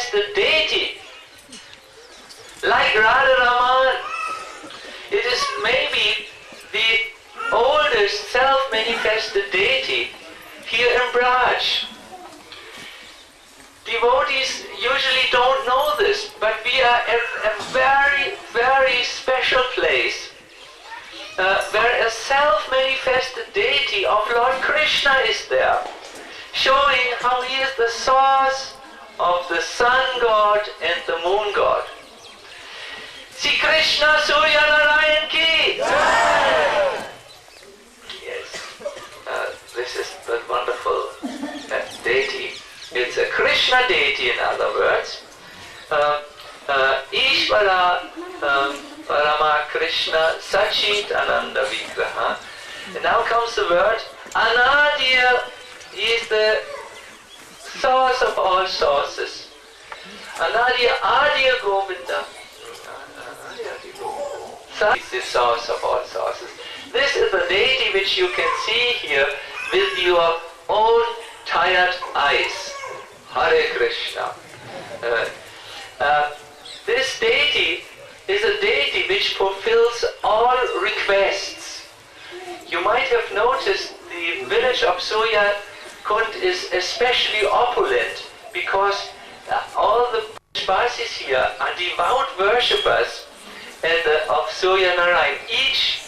manifested deity. Like Radharaman, it is maybe the oldest self-manifested deity here in Braj. Devotees usually don't know this, but we are at a very, very special place where a self-manifested deity of Lord Krishna is there, showing how he is the source of the sun god and the moon god. Sri Krishna Surya Narayan ki! Yes, this is the wonderful deity. It's a Krishna deity, in other words. Ishvara Parama Krishna Sacinandana Vigraha. And now comes the word Anadiya. He is the source of all sources. Anadiya Adiya Govinda. Is the source of all sources. This is the deity which you can see here with your own tired eyes. Hare Krishna. This deity is a deity which fulfills all requests. You might have noticed the village of Surya Kund is especially opulent because all the Vasis here are devout worshippers of Surya Narayan. Each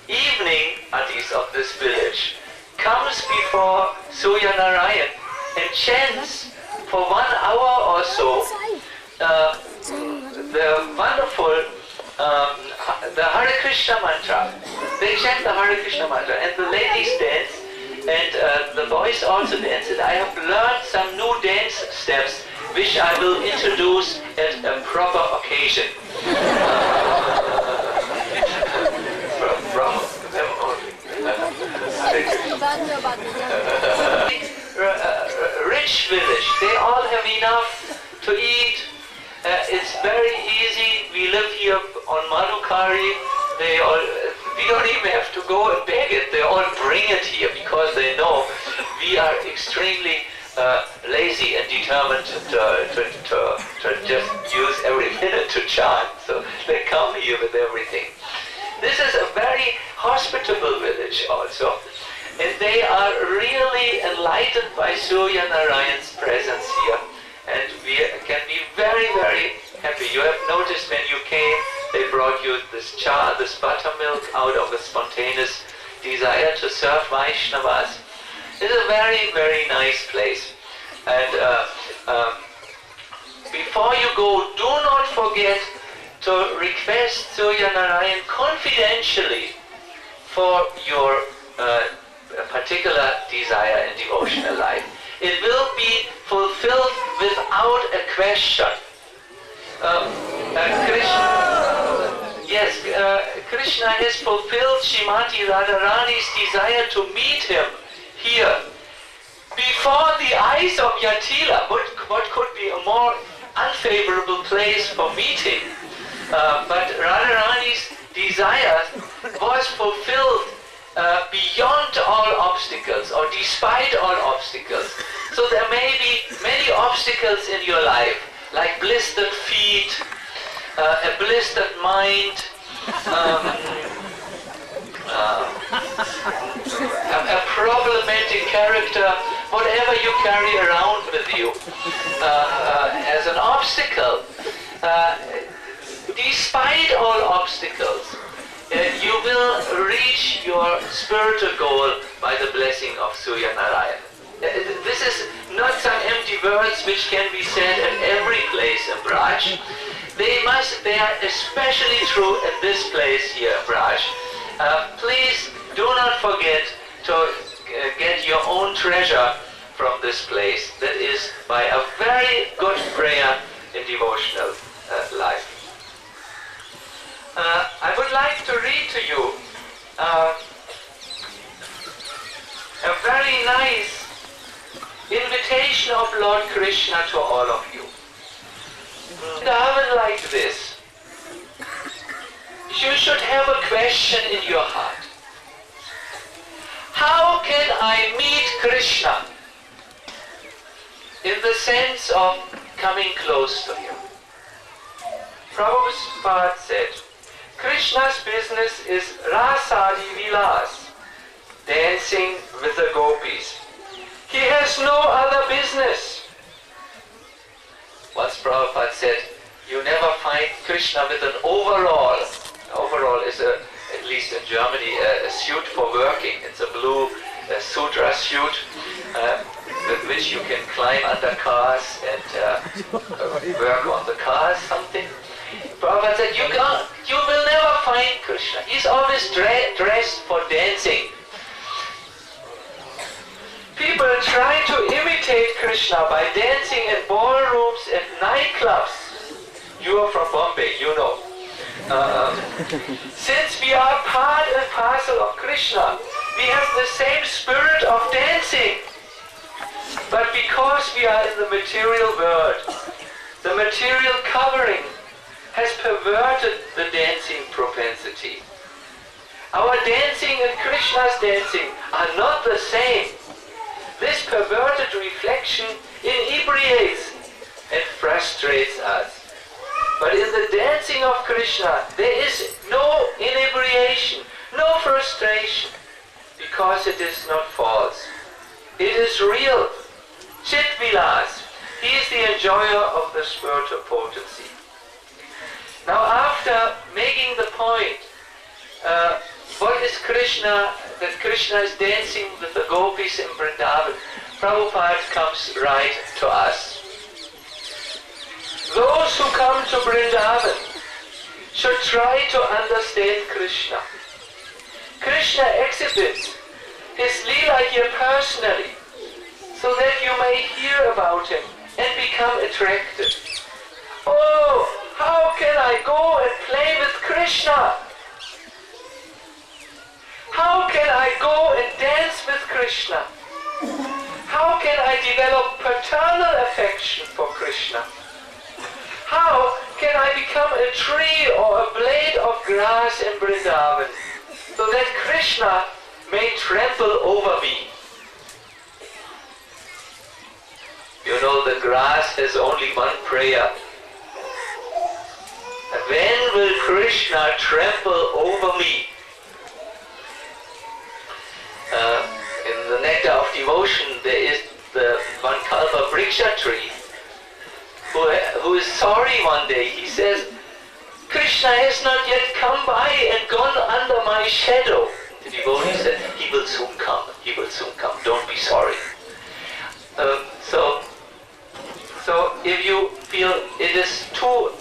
evening, Atis of this village comes before Surya Narayan and chants for 1 hour or so the wonderful the Hare Krishna mantra. They chant the Hare Krishna mantra, and the ladies dance, and the boys also dance. And I have learned some new dance steps which I will introduce at a proper occasion. From them only. Rich village, they all have enough to eat. It's very easy. We live here on Madhukari. We don't even have to go and beg it. They all bring it here because they know we are extremely lazy and determined to just use every minute to chant. So they come here with everything. This is a very hospitable village also. And they are really enlightened by Surya Narayan's presence here. And we can be very, very happy. You have noticed when you came, they brought you this cha, this buttermilk, out of a spontaneous desire to serve Vaishnavas. It's a very, very nice place. And before you go, do not forget to request Surya Narayan confidentially for your particular desire in devotional life. It will be fulfilled without a question. Krishna has fulfilled Srimati Radharani's desire to meet him here. Before the eyes of Yatila, what could be a more unfavorable place for meeting? But Radharani's desire was fulfilled beyond all obstacles, or despite all obstacles. So there may be many obstacles in your life, like blistered feet, a blistered mind, a problematic character, whatever you carry around with you as an obstacle. Despite all obstacles, you will reach your spiritual goal by the blessing of Surya Narayan. This is not some empty words which can be said at every place in Braj. They are especially true in this place here in Braj. Please do not forget to get your own treasure from this place. That is by a very good prayer in devotional life. I would like to read to you a very nice invitation of Lord Krishna to all of you. Daven like this. You should have a question in your heart. How can I meet Krishna? In the sense of coming close to him. Prabhupada said, Krishna's business is rasadi vilas, dancing with the gopis. He has no other business. Once Prabhupada said, you never find Krishna with an overall. Overall is, at least in Germany, a suit for working. It's a blue sutra suit with which you can climb under cars and work on the cars, something. Prabhupada said, you will never find Krishna. He's always dressed for dancing. People try to imitate Krishna by dancing in ballrooms and nightclubs. You are from Bombay, you know. Since we are part and parcel of Krishna, we have the same spirit of dancing. But because we are in the material world, the material covering has perverted the dancing propensity. Our dancing and Krishna's dancing are not the same. This perverted reflection inebriates and frustrates us. But in the dancing of Krishna, there is no inebriation, no frustration, because it is not false. It is real. Chit Vilas. He is the enjoyer of the spiritual potency. Now, after making the point, what is Krishna, that Krishna is dancing with the gopis in Vrindavan, Prabhupada comes right to us. Those who come to Vrindavan should try to understand Krishna. Krishna exhibits his Leela here personally, so that you may hear about him and become attracted. Oh, how can I go and play with Krishna? How can I go and dance with Krishna? How can I develop paternal affection for Krishna? How can I become a tree or a blade of grass in Vrindavan, so that Krishna may trample over me? You know, the grass has only one prayer. When will Krishna trample over me? In the nectar of devotion, there is the one Kalpa Vriksha tree, who is sorry one day. He says, Krishna has not yet come by and gone under my shadow. The devotee said, he will soon come, he will soon come, don't be sorry. So if you feel it is too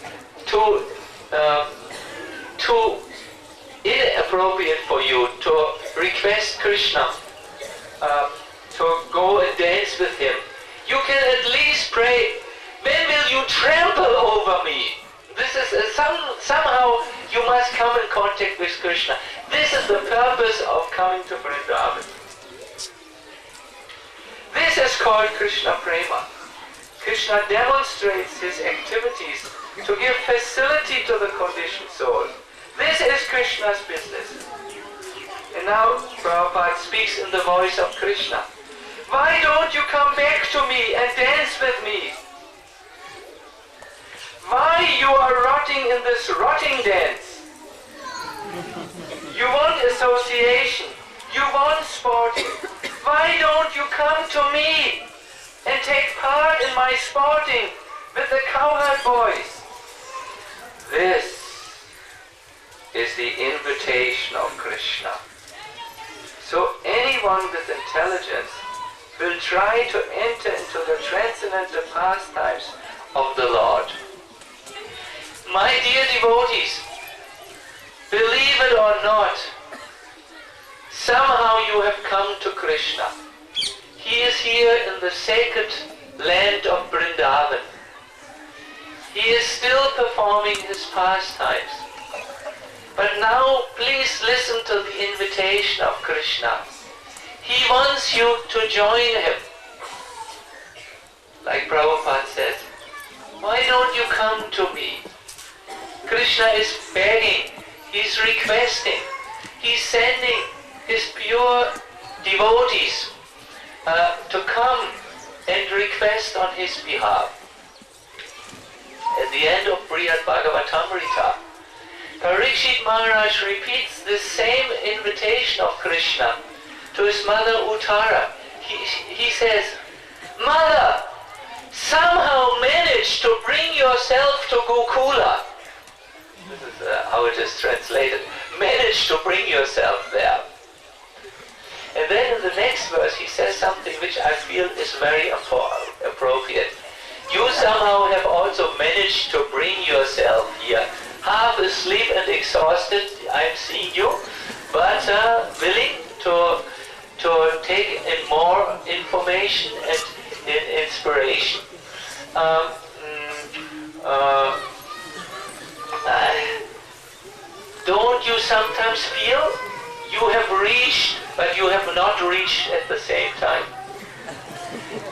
inappropriate for you to request Krishna to go and dance with him, you can at least pray, when will you trample over me? This is somehow you must come in contact with Krishna. This is the purpose of coming to Vrindavan. This is called Krishna Prema. Krishna demonstrates his activities to give facility to the conditioned soul. This is Krishna's business. And now Prabhupada speaks in the voice of Krishna. Why don't you come back to me and dance with me? Why you are rotting in this rotting dance? You want association. You want sporting. Why don't you come to me and take part in my sporting with the cowherd boys? This is the invitation of Krishna. So anyone with intelligence will try to enter into the transcendental pastimes of the Lord. My dear devotees, believe it or not, somehow you have come to Krishna. He is here in the sacred land of Vrindavan. He is still performing his pastimes. But now please listen to the invitation of Krishna. He wants you to join him. Like Prabhupada says, why don't you come to me? Krishna is begging, he's requesting, he's sending his pure devotees to come and request on his behalf. at the end of Brihad Bhagavatamrita, Parikshit Maharaj repeats the same invitation of Krishna to his mother Uttara. He says, "Mother, somehow manage to bring yourself to Gokula." This is how it is translated. Manage to bring yourself there. And then in the next verse he says something which I feel is very appropriate. "You somehow have also managed to bring yourself here, half asleep and exhausted, I'm seeing you, but willing to take in more information and inspiration. Don't you sometimes feel you have reached, but you have not reached at the same time?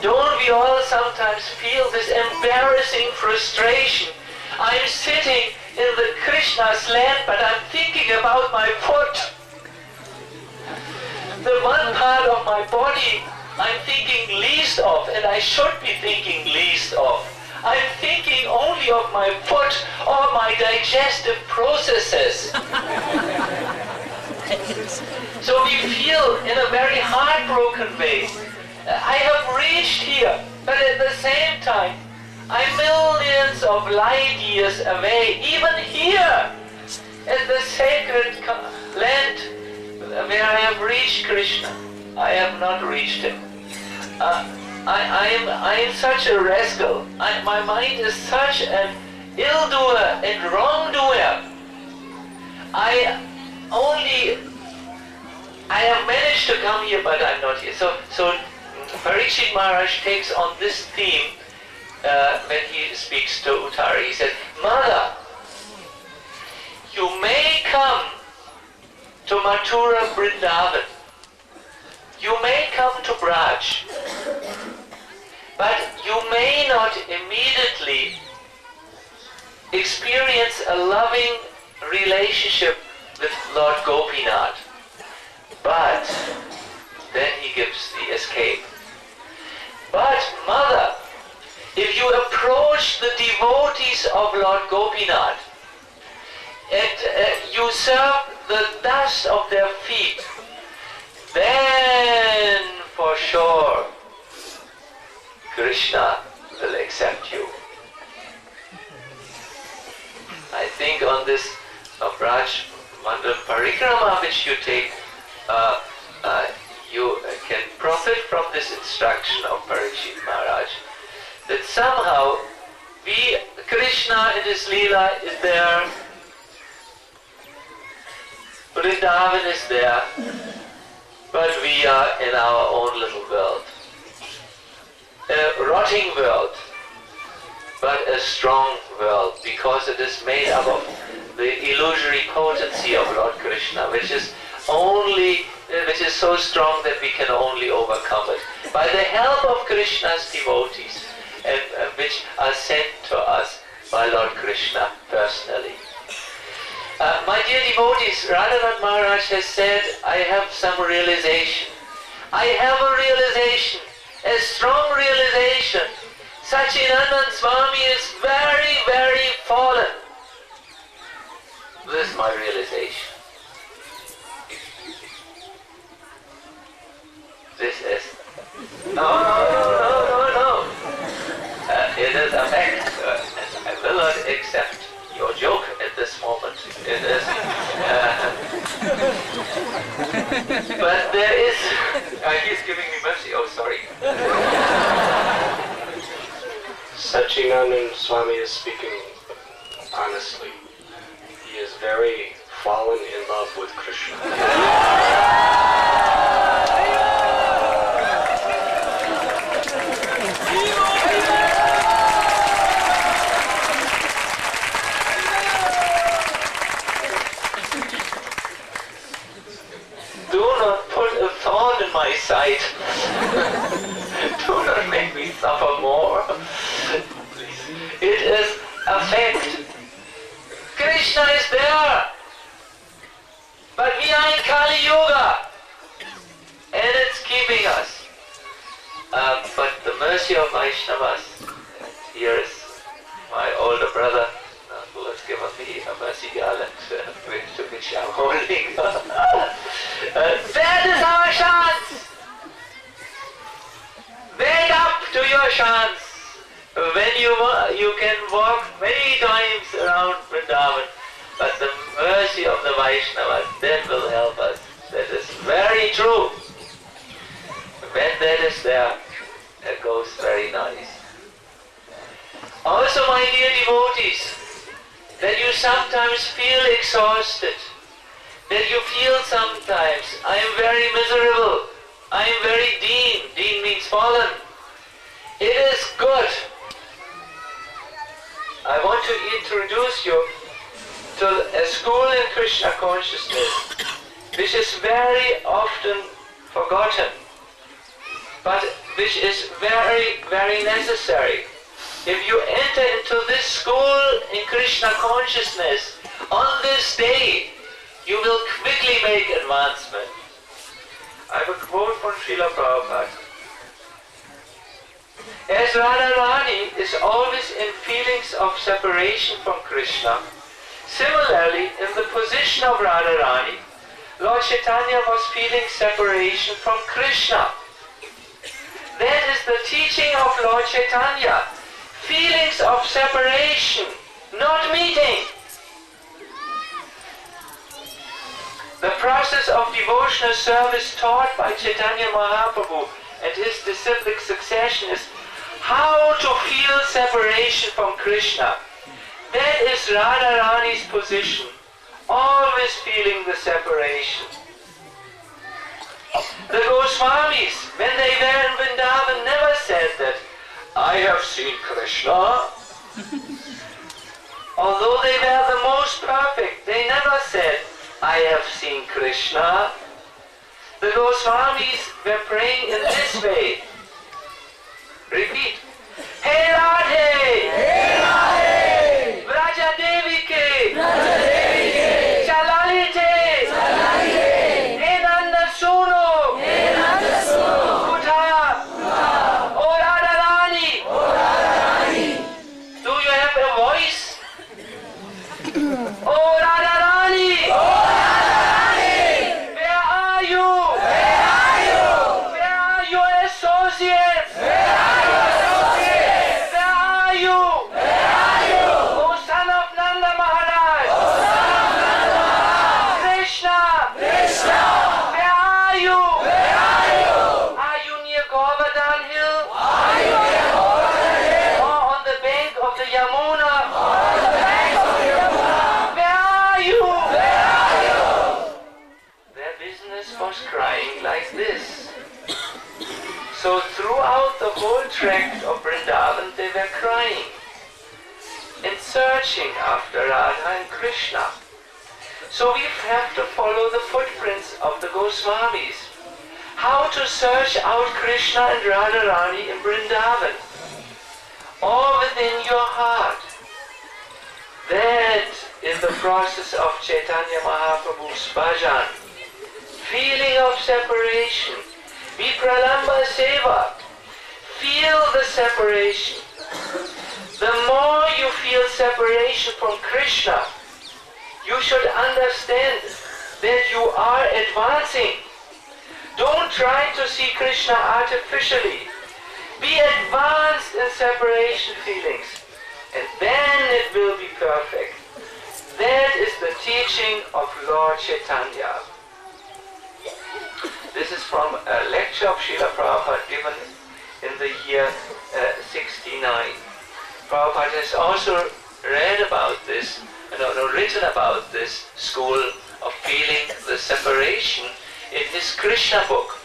Don't we all sometimes feel this embarrassing frustration? I'm sitting in the Krishna's land, but I'm thinking about my foot. The one part of my body I'm thinking least of, and I should be thinking least of. I'm thinking only of my foot or my digestive processes." So we feel in a very heartbroken way, I have reached here, but at the same time, I'm millions of light years away, even here, at the sacred land where I have reached Krishna. I have not reached him. I am such a rascal. My mind is such an ill-doer and wrongdoer. I have managed to come here, but I'm not here. So Parikshit Maharaj takes on this theme when he speaks to Uttara. He says, "Mother, you may come to Mathura Vrindavan. You may come to Braj, but you may not immediately experience a loving relationship with Lord Gopinath." But then he gives the escape. "But mother, if you approach the devotees of Lord Gopinath and you serve the dust of their feet, then for sure Krishna will accept you." I think on this Braj Mandal Parikrama which you take, you can profit from this instruction of Parikshit Maharaj, that somehow Krishna in his Leela is there, Vrindavan is there, but we are in our own little world. A rotting world, but a strong world, because it is made up of the illusory potency of Lord Krishna, which is so strong that we can only overcome it by the help of Krishna's devotees, which are sent to us by Lord Krishna personally. My dear devotees, Radhanath Maharaj has said, I have some realization. I have a realization, a strong realization. Sacinandana Swami is very, very fallen. This is my realization. This is... No. It is a fact. And I will not accept your joke at this moment. It is... but there is... he's giving me mercy. Oh, sorry. Sacinandana Swami is speaking honestly. He is very fallen in love with Krishna. Do not put a thorn in my side. Do not make me suffer more. It is a fact. Krishna is there. But we are in Kali Yuga. And it's keeping us. But the mercy of Vaishnavas here is my older brother, who has given me a mercy garland, to which I'm holding. That is our chance! Wake up to your chance! When you can walk many times around Vrindavan, but the mercy of the Vaishnavas, that will help us. That is very true. When that is there, it goes very nice. Also, my dear devotees, that you sometimes feel exhausted, that you feel sometimes, I am very miserable, I am very deen means fallen. It is good. I want to introduce you to a school in Krishna consciousness, which is very often forgotten, but which is very, very necessary. If you enter into this school in Krishna consciousness, on this day, you will quickly make advancement. I have a quote from Srila Prabhupada. As Radharani is always in feelings of separation from Krishna, similarly, in the position of Radharani, Lord Chaitanya was feeling separation from Krishna. That is the teaching of Lord Chaitanya. Feelings of separation, not meeting. The process of devotional service taught by Chaitanya Mahaprabhu and his disciplic succession is how to feel separation from Krishna. That is Radharani's position, always feeling the separation. The Goswamis, when they were in Vrindavan, never said that, I have seen Krishna. Although they were the most perfect, they never said, I have seen Krishna. The Goswamis were praying in this way. Repeat. Hey Radhe! Hey Radhe! Vraja Devi ke! Vraja Devi ke! Chalalite! Chalalite! Hey Nanda Suno! Hey Nanda Suno! Kutha! Kutha! Oh Radharani! Oh Radharani! Do you have a voice? Oh Radharani! Oh Radharani! Where are you? Where are you? Where are your associates? Where are your associates? Where are you? Where are you? Oh son of Nanda Maharaj! Oh son of Nanda Maharaj! Krishna! Krishna! Where are you? Where are you? Are you near Govardhan Hill? Are you near Govardhan Hill? Or on the bank of the Yamuna? Or on the bank of the Yamuna? Where are you? Where are you? Their business was crying like this. So throughout the whole tract of Vrindavan they were crying and searching after Radha and Krishna. So we have to follow the footprints of the Goswamis. How to search out Krishna and Radharani in Vrindavan. All within your heart. That is the process of Chaitanya Mahaprabhu's bhajan. Feeling of separation. Vipralamba seva. Feel the separation. The more you feel separation from Krishna, you should understand that you are advancing. Don't try to see Krishna artificially. Be advanced in separation feelings, and then it will be perfect. That is the teaching of Lord Chaitanya. This is from a lecture of Srila Prabhupada given in the year 69. Prabhupada has also read about this, written about this school of feeling the separation in his Krishna book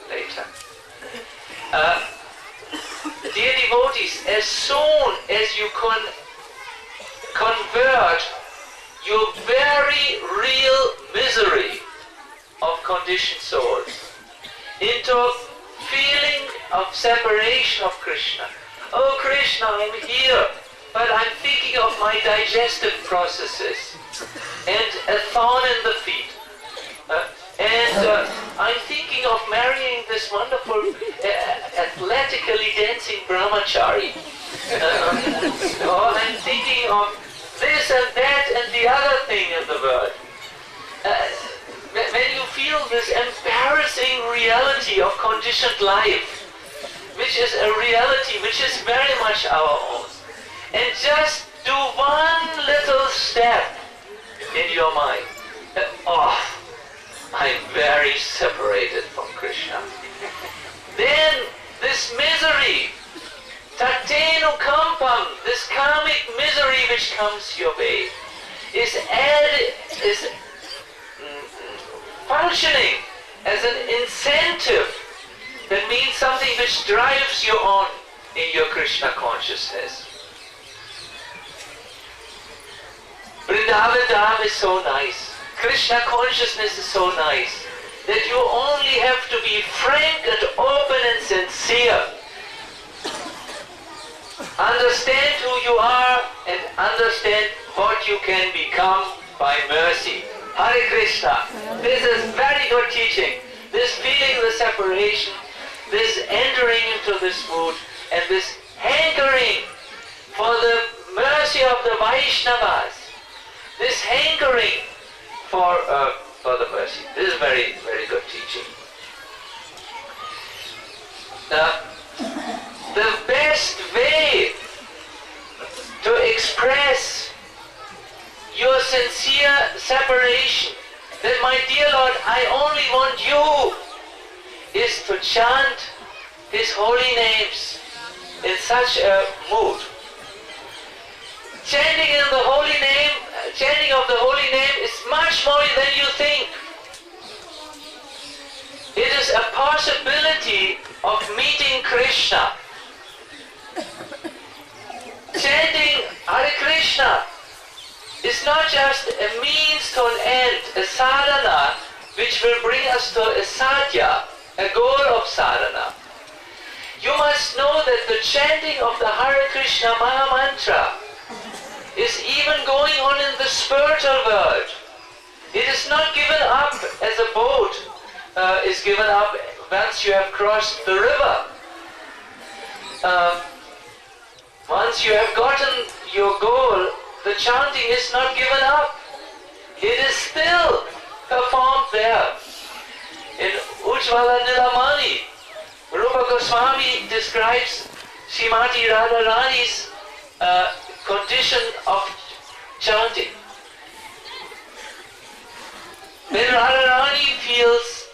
later. Dear devotees, as soon as you convert your very real misery of conditioned souls into feeling of separation of Krishna. Oh Krishna, I'm here, but I'm thinking of my digestive processes and a thorn in the feet. And I'm thinking of marrying this wonderful, athletically dancing brahmachari. I'm thinking of this and that and the other thing in the world. When you feel this embarrassing reality of conditioned life, which is a reality which is very much our own, and just do one little step in your mind, I'm very separated from Krishna. Then this misery, tatenu kampam, this karmic misery which comes your way, is functioning as an incentive. That means something which drives you on in your Krishna consciousness. Vrindavan Dham is so nice. Krishna consciousness is so nice that you only have to be frank and open and sincere. Understand who you are and understand what you can become by mercy. Hare Krishna. This is very good teaching. This feeling the separation, this entering into this mood, and this hankering for the mercy of the Vaishnavas, this hankering for the mercy. This is very, very good teaching. The best way to express your sincere separation, that my dear Lord, I only want you, is to chant His holy names in such a mood. Chanting of the holy name is much more than you think. It is a possibility of meeting Krishna. Chanting Hare Krishna is not just a means to an end, a sadhana which will bring us to a sadhya, a goal of sadhana. You must know that the chanting of the Hare Krishna Maha Mantra is even going on in the spiritual world. It is not given up as a boat is given up once you have crossed the river. Once you have gotten your goal, the chanting is not given up. It is still performed there. In Ujjvala Nilamani, Rupa Goswami describes Srimati Radharani's condition of chanting. When Radharani feels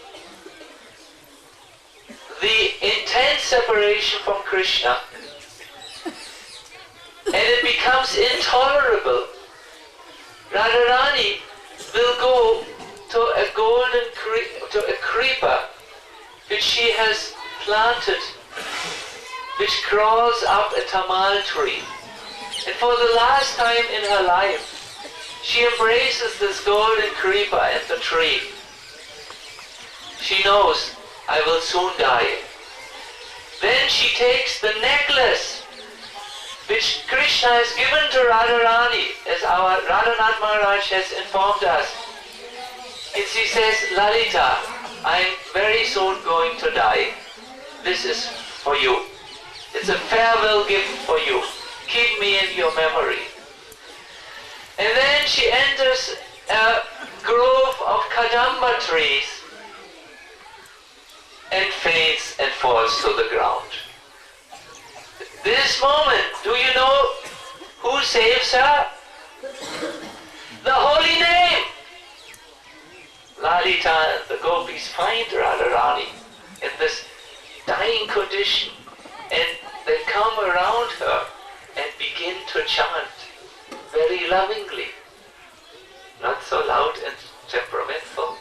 the intense separation from Krishna, and it becomes intolerable, Radharani will go to a creeper which she has planted, which crawls up a tamal tree. And for the last time in her life, she embraces this golden creeper and the tree. She knows, I will soon die. Then she takes the necklace which Krishna has given to Radharani, as our Radhanath Maharaj has informed us. And she says, Lalita, I am very soon going to die. This is for you. It's a farewell gift for you. Keep me in your memory. And then she enters a grove of Kadamba trees and faints and falls to the ground. This moment, do you know who saves her? The holy name! Lalita and the gopis find Radharani in this dying condition, and they come around her and begin to chant very lovingly, not so loud and temperamental.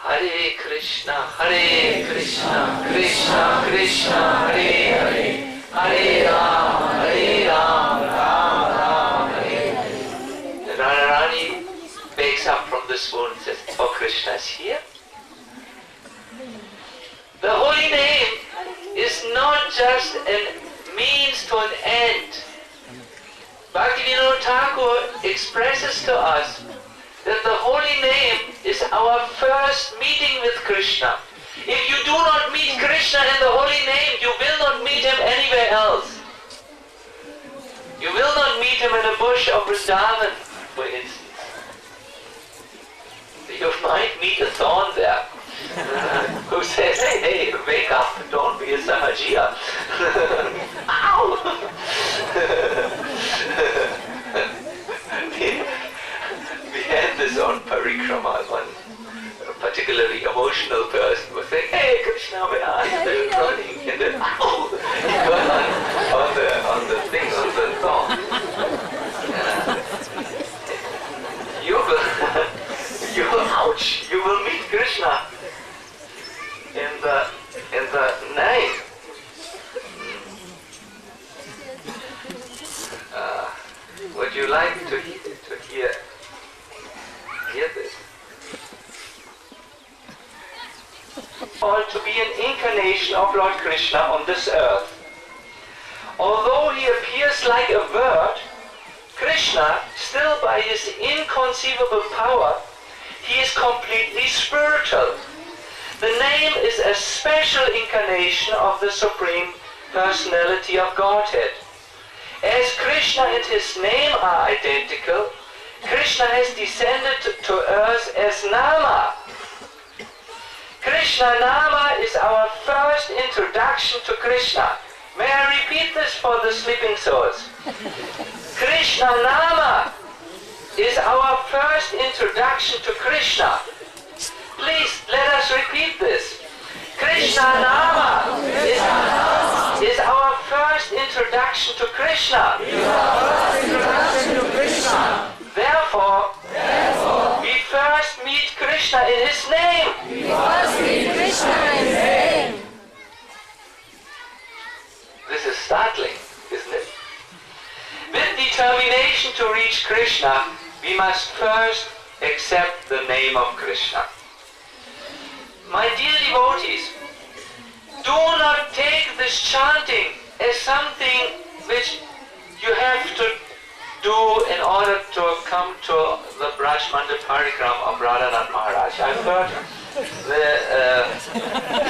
Hare Krishna, Krishna Krishna, Hare Hare, Hare Ram, Ram Hare Hare. And Radharani wakes up from the swoon and says, oh, Krishna is here? The holy name is not just a means to an end. Bhaktivinoda Thakur expresses to us that the holy name is our first meeting with Krishna. If you do not meet Krishna in the holy name, you will not meet him anywhere else. You will not meet him in a bush of Vrindavan, for instance. You might meet a thorn there who says, hey, wake up, don't be a Samajia. Ow! We had this on Parikrama. One particularly emotional person was saying, hey Krishna, where are you? Running, and then ow! He got on the thing, on the thorn. You will ouch! You will meet Krishna in the name. Would you like to hear this? Or to be an incarnation of Lord Krishna on this earth. Although he appears like a bird, Krishna, still by his inconceivable power, he is completely spiritual. The name is a special incarnation of the Supreme Personality of Godhead. As Krishna and his name are identical, Krishna has descended to earth as Nama. Krishna Nama is our first introduction to Krishna. May I repeat this for the sleeping souls? Krishna Nama is our first introduction to Krishna. Please let us repeat this. Krishna Nama is our first introduction to Krishna. Therefore, we first meet Krishna in his name. This is startling, isn't it? With determination to reach Krishna, we must first accept the name of Krishna. My dear devotees, do not take this chanting as something which you have to do in order to come to the Braj Mandal Parikrama of Radhanath Maharaj. I've heard the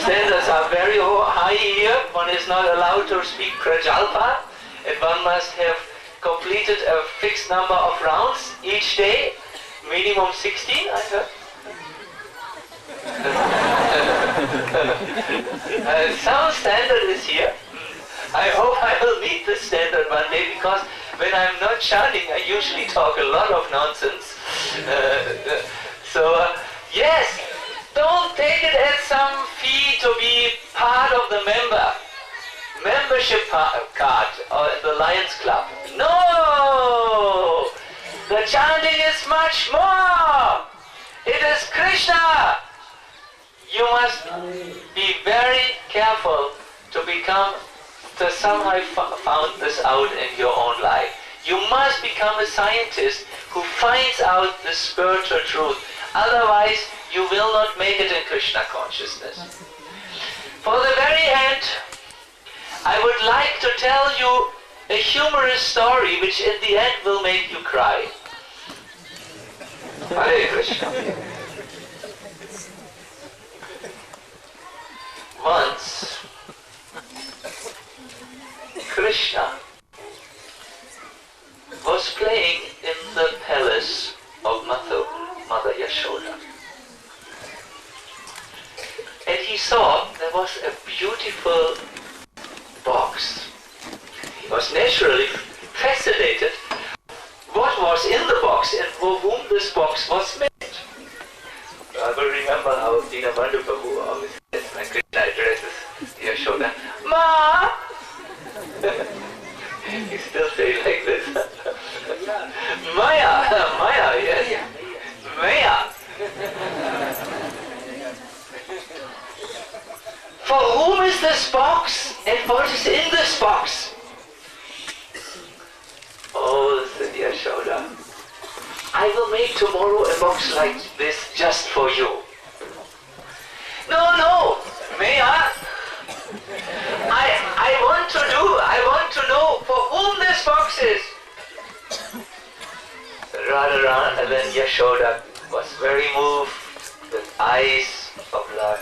standards are very high here. One is not allowed to speak Prajalpa, and one must have completed a fixed number of rounds each day, minimum 16, I heard. Some standard is here. I hope I will meet the standard one day, because when I'm not chanting, I usually talk a lot of nonsense. Yes, don't take it as some fee to be part of the membership card or the Lions Club. No! The chanting is much more. It is Krishna. You must be very careful to somehow found this out in your own life. You must become a scientist who finds out the spiritual truth. Otherwise, you will not make it in Krishna consciousness. For the very end, I would like to tell you a humorous story which in the end will make you cry. Hare Krishna. Once, Krishna was playing in the palace of Mother Yashoda. And he saw there was a beautiful box. He was naturally fascinated what was in the box and for whom this box was meant. I will remember how Dinabandhu Prabhu always said when Krishna addresses Yashoda, Ma! He still says like this. Maya, yes. Maya. For whom is this box and what is in this box? Oh, said Yashoda, I will make tomorrow a box like this just for you. No, Maya. I want to know for whom this box is. Radha Radharani, and then Yashoda was very moved with eyes of love.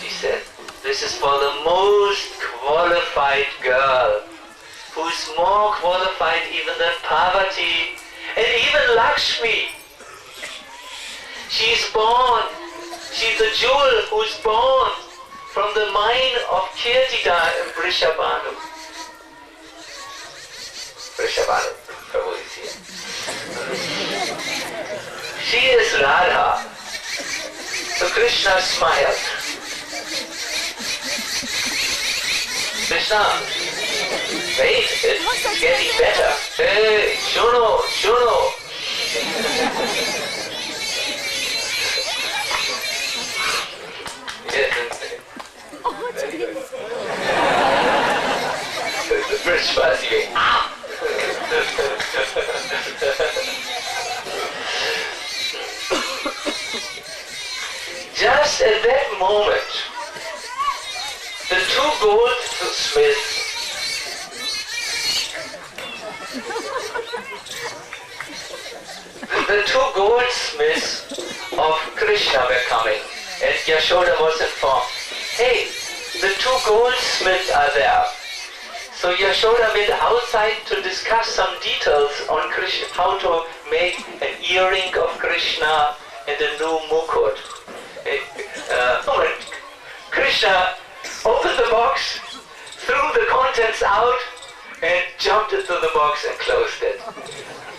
She said, "This is for the most qualified girl, who's more qualified even than Parvati and even Lakshmi. She's a jewel who's born from the mine of Kirtida and Vrishabhanu." Vrishabhanu, Prabhu is here. She is Radha. So Krishna smiled. Krishna, wait, it's getting better. Hey, Shuno. Very good. The first was going, ah! Just at that moment, the two goldsmiths of Krishna were coming, and Yashoda was informed, "Hey, the two goldsmiths are there." So Yashoda went outside to discuss some details on Krishna, how to make an earring of Krishna and a new mukut. Krishna opened the box, threw the contents out, and jumped into the box and closed it.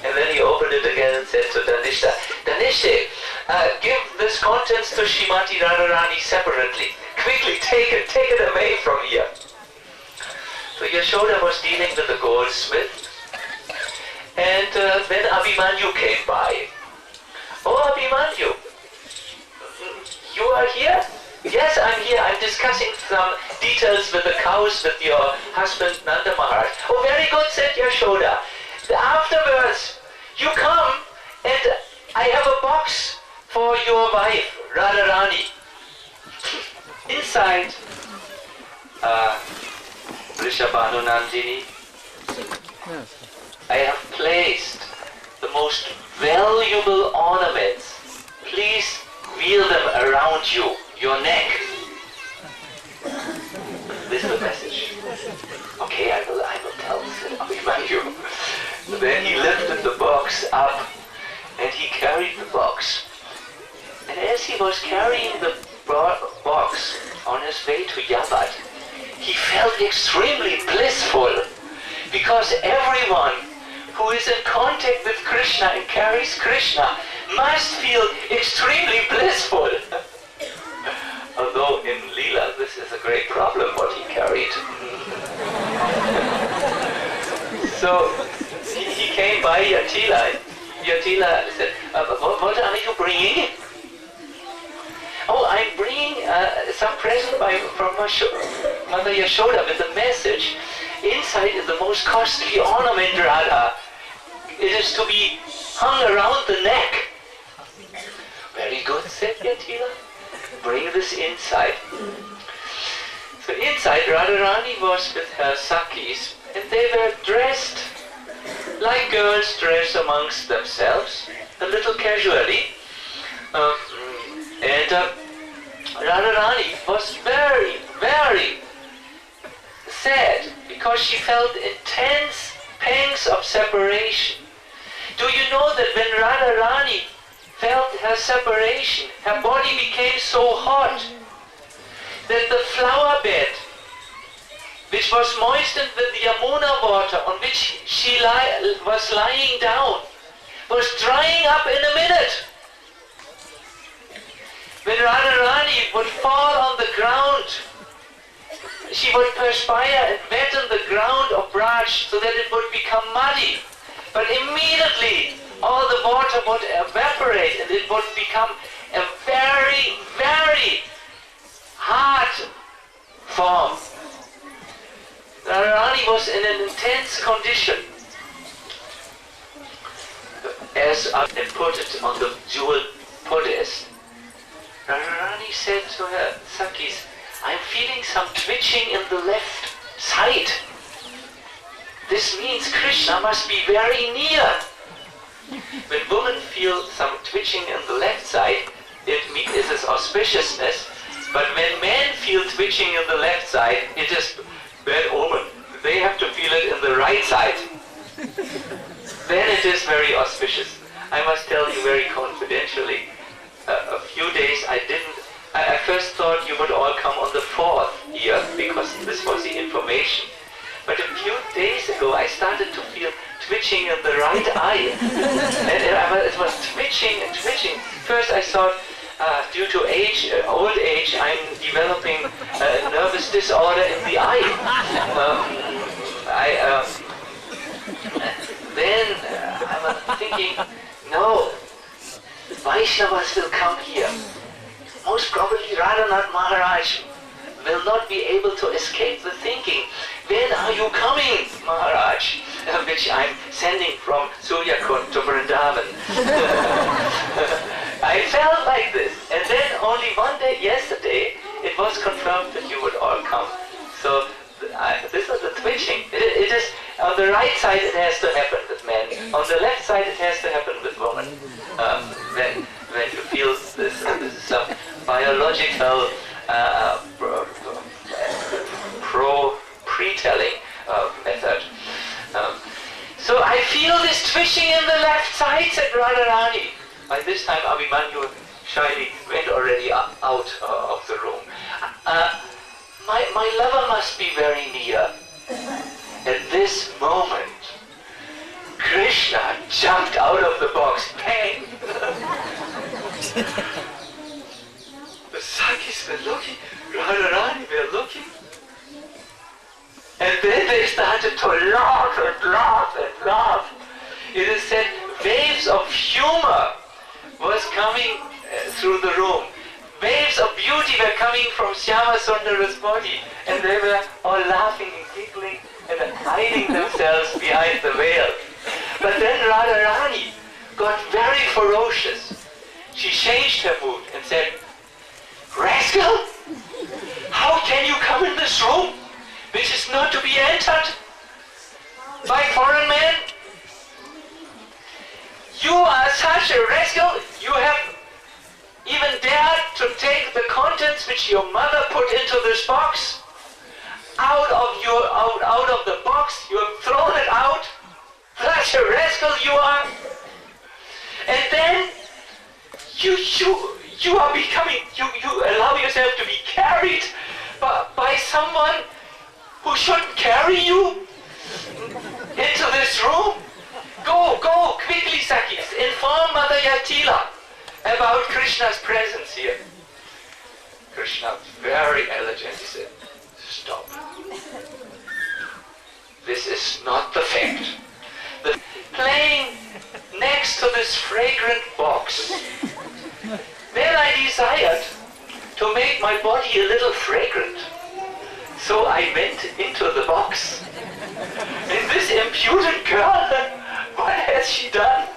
And then he opened it again and said to Dhanishta, "Dhanishta, give this contents to Srimati Radharani separately. Quickly, take it away from here." So Yashoda was dealing with the goldsmith, and then Abhimanyu came by. "Oh, Abhimanyu, you are here?" "Yes, I'm here. I'm discussing some details with the cows with your husband Nanda Maharaj." "Oh, very good," said Yashoda. "Afterwards, you come and I have a box for your wife, Radharani. Inside, Vrishabhanu Nandini, I have placed the most valuable ornaments. Please wheel them around your neck." This is the message. "Okay, I will tell," said Abhimanyu. Then he lifted the box up and he carried the box. And as he was carrying the box on his way to Yavat, he felt extremely blissful, because everyone who is in contact with Krishna and carries Krishna must feel extremely blissful. Although in Leela this is a great problem what he carried. So he came by Yatila. Yatila said, what are you bringing?" "Oh, I'm bringing some present from Mother Yashoda with a message. Inside is the most costly ornament, Radha. It is to be hung around the neck." "Very good," said Yatila. "Bring this inside." So inside, Radharani was with her Sakhis, and they were dressed like girls dress amongst themselves, a little casually. And Radharani was very, very sad, because she felt intense pangs of separation. Do you know that when Radharani felt her separation, her body became so hot that the flower bed, which was moistened with Yamuna water on which she was lying down, was drying up in a minute. When Radharani would fall on the ground, she would perspire and wetten the ground of Braj so that it would become muddy. But immediately all the water would evaporate and it would become a very, very hard form. Radharani was in an intense condition. As I put it on the jewel podest, Radharani said to her Sakhis, "I'm feeling some twitching in the left side. This means Krishna must be very near." When women feel some twitching in the left side, it is auspiciousness. But when men feel twitching in the left side, it is bad omen. They have to feel it in the right side. Then it is very auspicious. I must tell you very confidentially, a few days I first thought you would all come on the 4th year, because this was the information. But a few days ago I started to feel twitching in the right eye. And it was twitching and twitching. First I thought, due to age, old age, I'm developing a nervous disorder in the eye. Then I was thinking, no, Vaishnavas will come here. Most probably Radhanath Maharaj will not be able to escape the thinking, when are you coming, Maharaj? Which I'm sending from Surya Kund to Vrindavan. I felt like this, and then only one day, yesterday, it was confirmed that you would all come. So this is the twitching. It is on the right side. It has to happen with men. On the left side, it has to happen with women. When you feel this is some biological pre-telling method. So I feel this twitching in the left side, said Radharani. By this time, Abhimanyu shyly went already out of the room. My lover must be very near. At this moment, Krishna jumped out of the box. Bang! The Sakis were looking, Radharani were looking. And then they started to laugh and laugh and laugh. It is said waves of humor was coming through the room. Waves of beauty were coming from Syama Sundara's body, and they were all laughing and giggling and hiding themselves behind the veil. But then Radharani got very ferocious. She changed her mood and said, "Rascal, how can you come in this room, which is not to be entered by foreign men? You are such a rascal, you have even dared to take the contents which your mother put into this box out of the box. You have thrown it out. Such a rascal you are. And then you are becoming, you allow yourself to be carried by someone who shouldn't carry you into this room. Go, quickly, Sakis. Inform Mother Yatila about Krishna's presence here." Krishna, very elegant, he said, "Stop. This is not the fact. Playing next to this fragrant box, then I desired to make my body a little fragrant. So I went into the box. And this impudent girl, what has she done?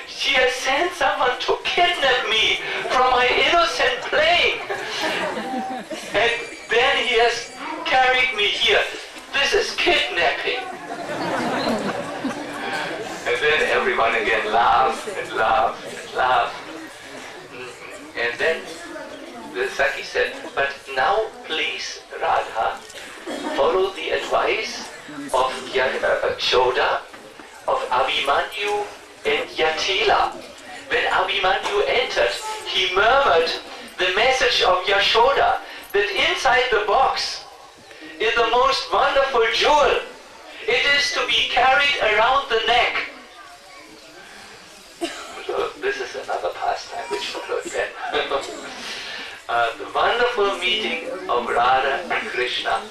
She has sent someone to kidnap me from my innocent playing. And then he has carried me here. This is kidnapping." And then everyone again laughed and laughed and laughed. And then the Saki said, "But now please, Radha, follow the advice of Yashoda, of Abhimanyu and Yatila. When Abhimanyu entered, he murmured the message of Yashoda that inside the box is the most wonderful jewel. It is to be carried around the neck." So this is another pastime which followed then. The wonderful meeting of Radha and Krishna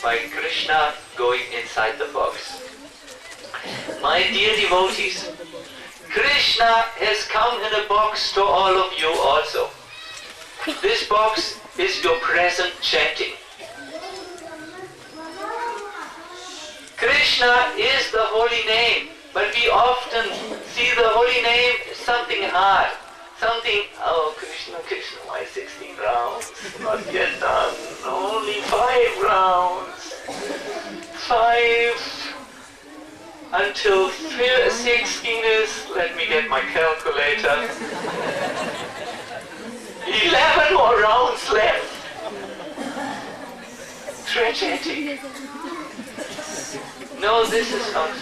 by Krishna going inside the box. My dear devotees, Krishna has come in a box to all of you also. This box is your present chanting. Krishna is the holy name, but we often see the holy name as something hard. Something, oh Krishna, Krishna, why 16 rounds? Not yet done. Only 5 rounds. 5. until 16 is, let me get my calculator, 11 more rounds left. Tragic. No, this is not.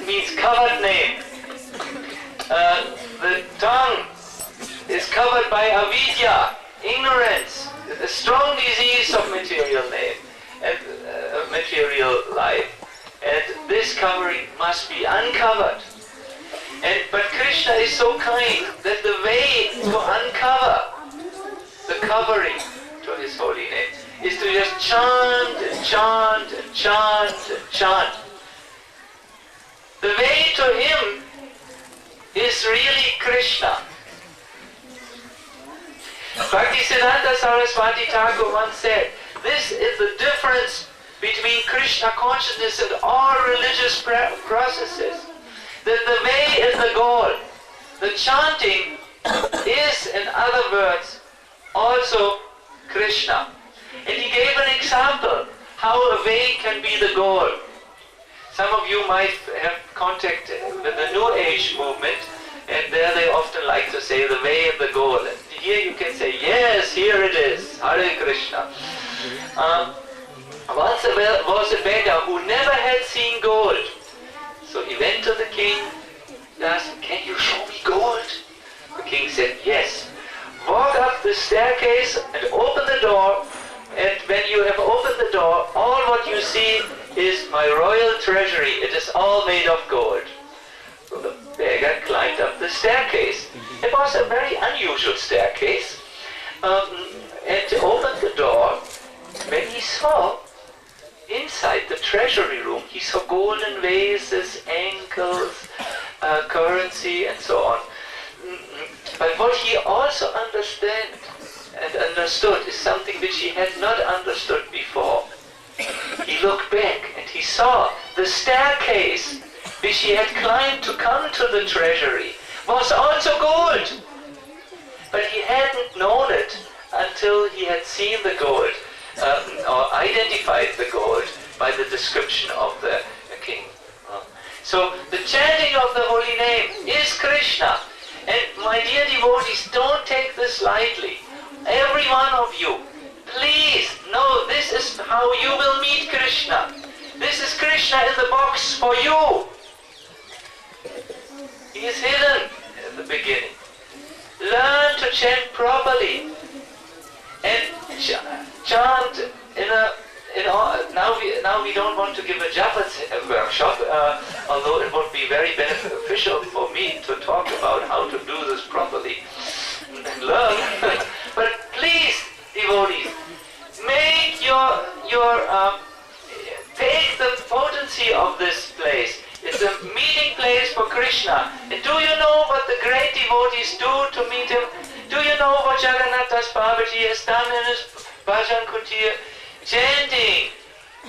Means covered name. The tongue is covered by avidya, ignorance, a strong disease of material name and material life. And this covering must be uncovered. But Krishna is so kind that the way to uncover the covering to his holy name is to just chant and chant and chant and chant. The way to him is really Krishna. Bhaktisiddhanta Saraswati Thakur once said, this is the difference between Krishna consciousness and all religious processes. That the way is the goal. The chanting is, in other words, also Krishna. And he gave an example how a way can be the goal. Some of you might have contact with the New Age movement, and there they often like to say the way and the goal. And here you can say, yes, here it is, Hare Krishna. Once there was a beggar who never had seen gold. So he went to the king, asked, can you show me gold? The king said, yes. Walk up the staircase and open the door, and when you have opened the door, all what you see is my royal treasury. It is all made of gold. So the beggar climbed up the staircase. It was a very unusual staircase. And opened the door. When he saw inside the treasury room, he saw golden vases, ankles, currency, and so on. But what he also understood is something which he had not understood before. He looked back and he saw the staircase which he had climbed to come to the treasury was also gold. But he hadn't known it until he had seen the gold, or identified the gold by the description of the king. So the chanting of the holy name is Krishna. And my dear devotees, don't take this lightly. Every one of you, please know this is how you will meet Krishna. This is Krishna in the box for you. He is hidden in the beginning. Learn to chant properly and chant now we don't want to give a japa workshop, although it would be very beneficial for me to talk about how to do this properly and learn. But please, devotees, make take the potency of this place. It's a meeting place for Krishna. And do you know what the great devotees do to meet him? Do you know what Jagannath Das Babaji has done in his Bhajan Kutir? Chanting,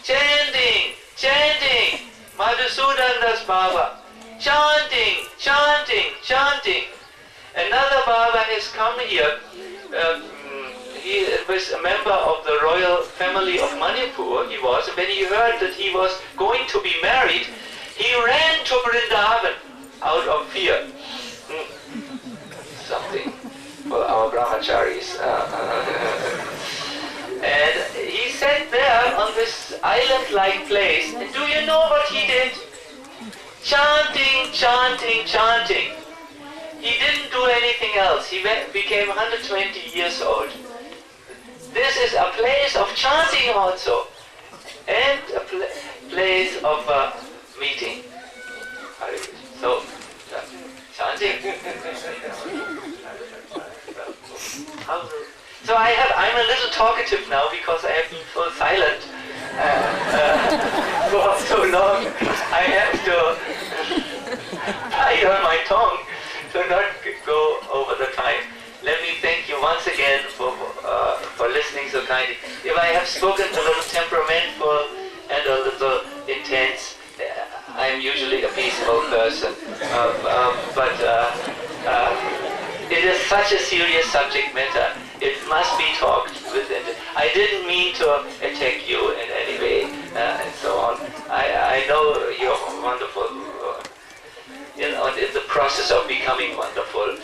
chanting, chanting. Madhusudan Das Baba. Chanting, chanting, chanting. Another Baba has come here. He was a member of the royal family of Manipur. He was. When he heard that he was going to be married, he ran to Vrindavan out of fear. Something for our brahmacharis. And he sat there on this island-like place. And do you know what he did? Chanting, chanting, chanting. He didn't do anything else. He became 120 years old. This is a place of chanting also. And a place of meeting. So, chanting. So I'm a little talkative now because I have been so silent for so long. I have to bite on my tongue to not go over the time. Let me thank you once again for listening so kindly. If I have spoken a little temperamental and a little intense, I'm usually a peaceful person, but it is such a serious subject matter. It must be talked with. I didn't mean to attack you in any way, and so on. I know you're wonderful process of becoming wonderful.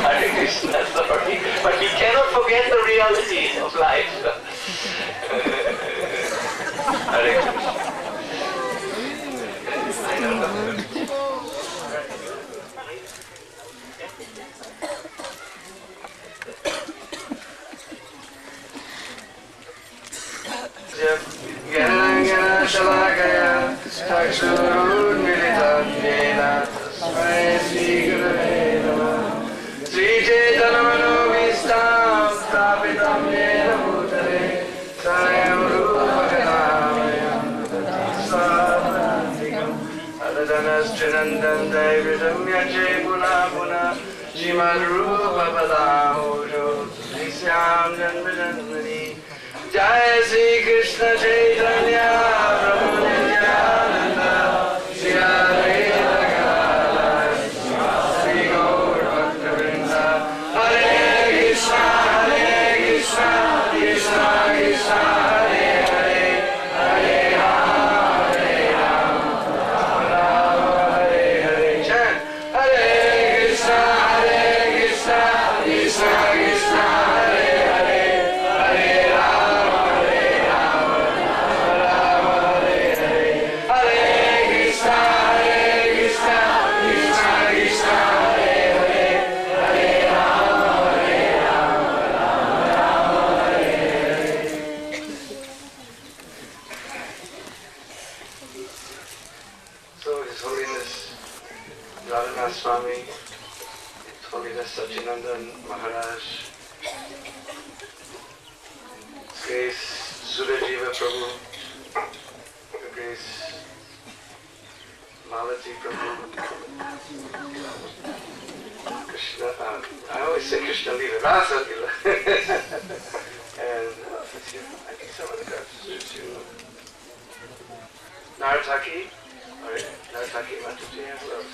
Hare Krishna, sorry. But we cannot forget the reality of life. Hare Krishna. I don't know. Gana Shalakaya Takshurun Militam Yena Tasmai Sri Gurave Namah Sri Chaitanya Manovistam Stapitam Yena Bhutale Sayam Rupa Ganamaya Svadantikam Adadanas Chinandan Daivitam Yache Puna Puna Shimad Rupa Padahojo Nisyam Janmajandani Jai Sri Krishna Chaitanya Prabhu Nityananda Shri Advaita Gadadhar Sri Gaur Bhakta-vrinda Hare Krishna Krishna Krishna Hare Hare Hare Rama Rama Rama Hare Hare Chant Hare Krishna Krishna Krishna Hare Hare Hare Swami, His Holiness Sacinandana Maharaj, His Grace Surya Prabhu, His Grace Malati Prabhu, Krishna, I always say Krishna Lila, Rasa Lila, and I think some of the guys too. Narataki, alright, Narataki Mataji as well.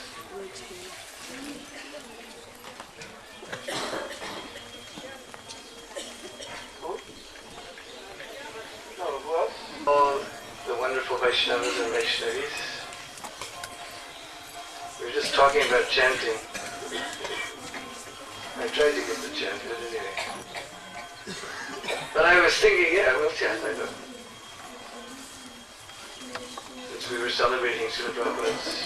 Who else? All the wonderful Vaishnavas and Vaishnavis. We were just talking about chanting. I tried to get the chant, but anyway. But I was thinking, yeah, we'll chant, I know. Since we were celebrating Srila Prabhupada's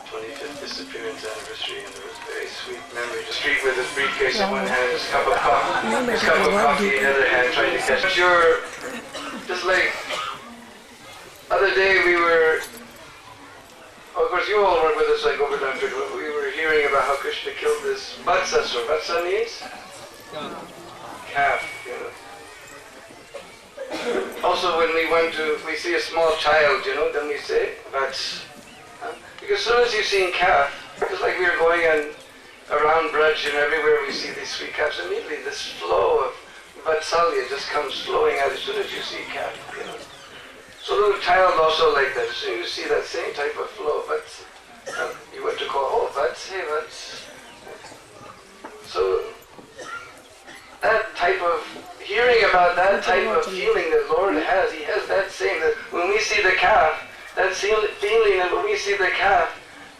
25th disappearance anniversary, and there was a very sweet memory. The street with his briefcase in one hand, his cup of coffee in the other hand, trying to catch. Sure, just like other day we were, of course you all were with us like over time, we were hearing about how Krishna killed this Vatsasur. Vatsa means? Calf, you know. Also when we see a small child, you know, then we say Vats. Because as soon as you've seen calf, just like we were going around Braj and everywhere we see these sweet calves, immediately this flow of Vatsalya just comes flowing out as soon as you see calf, you know. So little child also like that, as soon as you see that same type of flow, Vats, you want to call, oh Vats, hey Vats. So that type of, hearing about that type of feeling that Lord has, He has that same, that when we see the calf, that feeling that when we see the calf,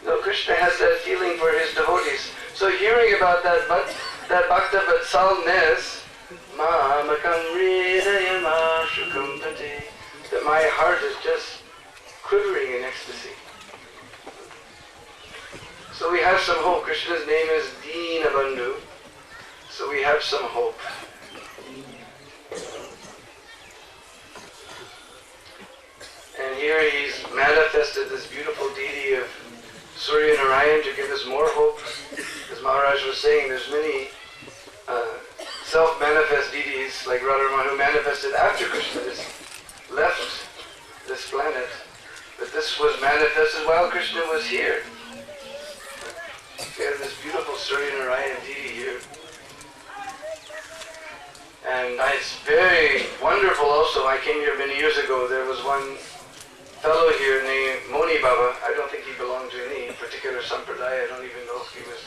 you know, Krishna has that feeling for His devotees. So hearing about that Bhakta Vatsalness, Mamakam Hridayama Shukam Pati, that my heart is just quivering in ecstasy. So we have some hope. Krishna's name is Deenabandhu. So we have some hope. And here He's manifested this beautiful deity of Surya Narayan to give us more hope. As Maharaj was saying, there's many self-manifest deities like Radharama who manifested after Krishna left this planet. But this was manifested while Krishna was here. We have this beautiful Surya Narayan deity here. And it's very wonderful also. I came here many years ago. There was one fellow here named Moni Baba. I don't think he belonged to any particular sampradaya. I don't even know if he was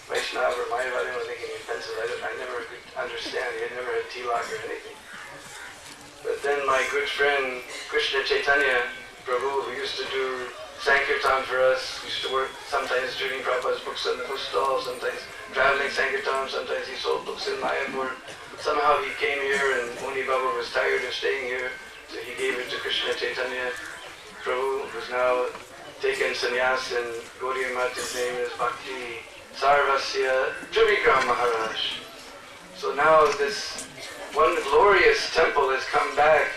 Vaishnava or Mayavad. I don't think any offenses. I never could understand. He had never had tilak or anything. But then my good friend Krishna Chaitanya Prabhu, who used to do Sankirtan for us. We used to work sometimes reading Prabhupada's books on the book stall, sometimes traveling Sankirtan, sometimes he sold books in Mayapur. Somehow he came here and Muni Baba was tired of staying here, so he gave it to Krishna Chaitanya Prabhu, who's now taken sannyas, and Gaudiya Mata's name is Bhakti Sarvasya Parikrama Maharaj. So now this one glorious temple has come back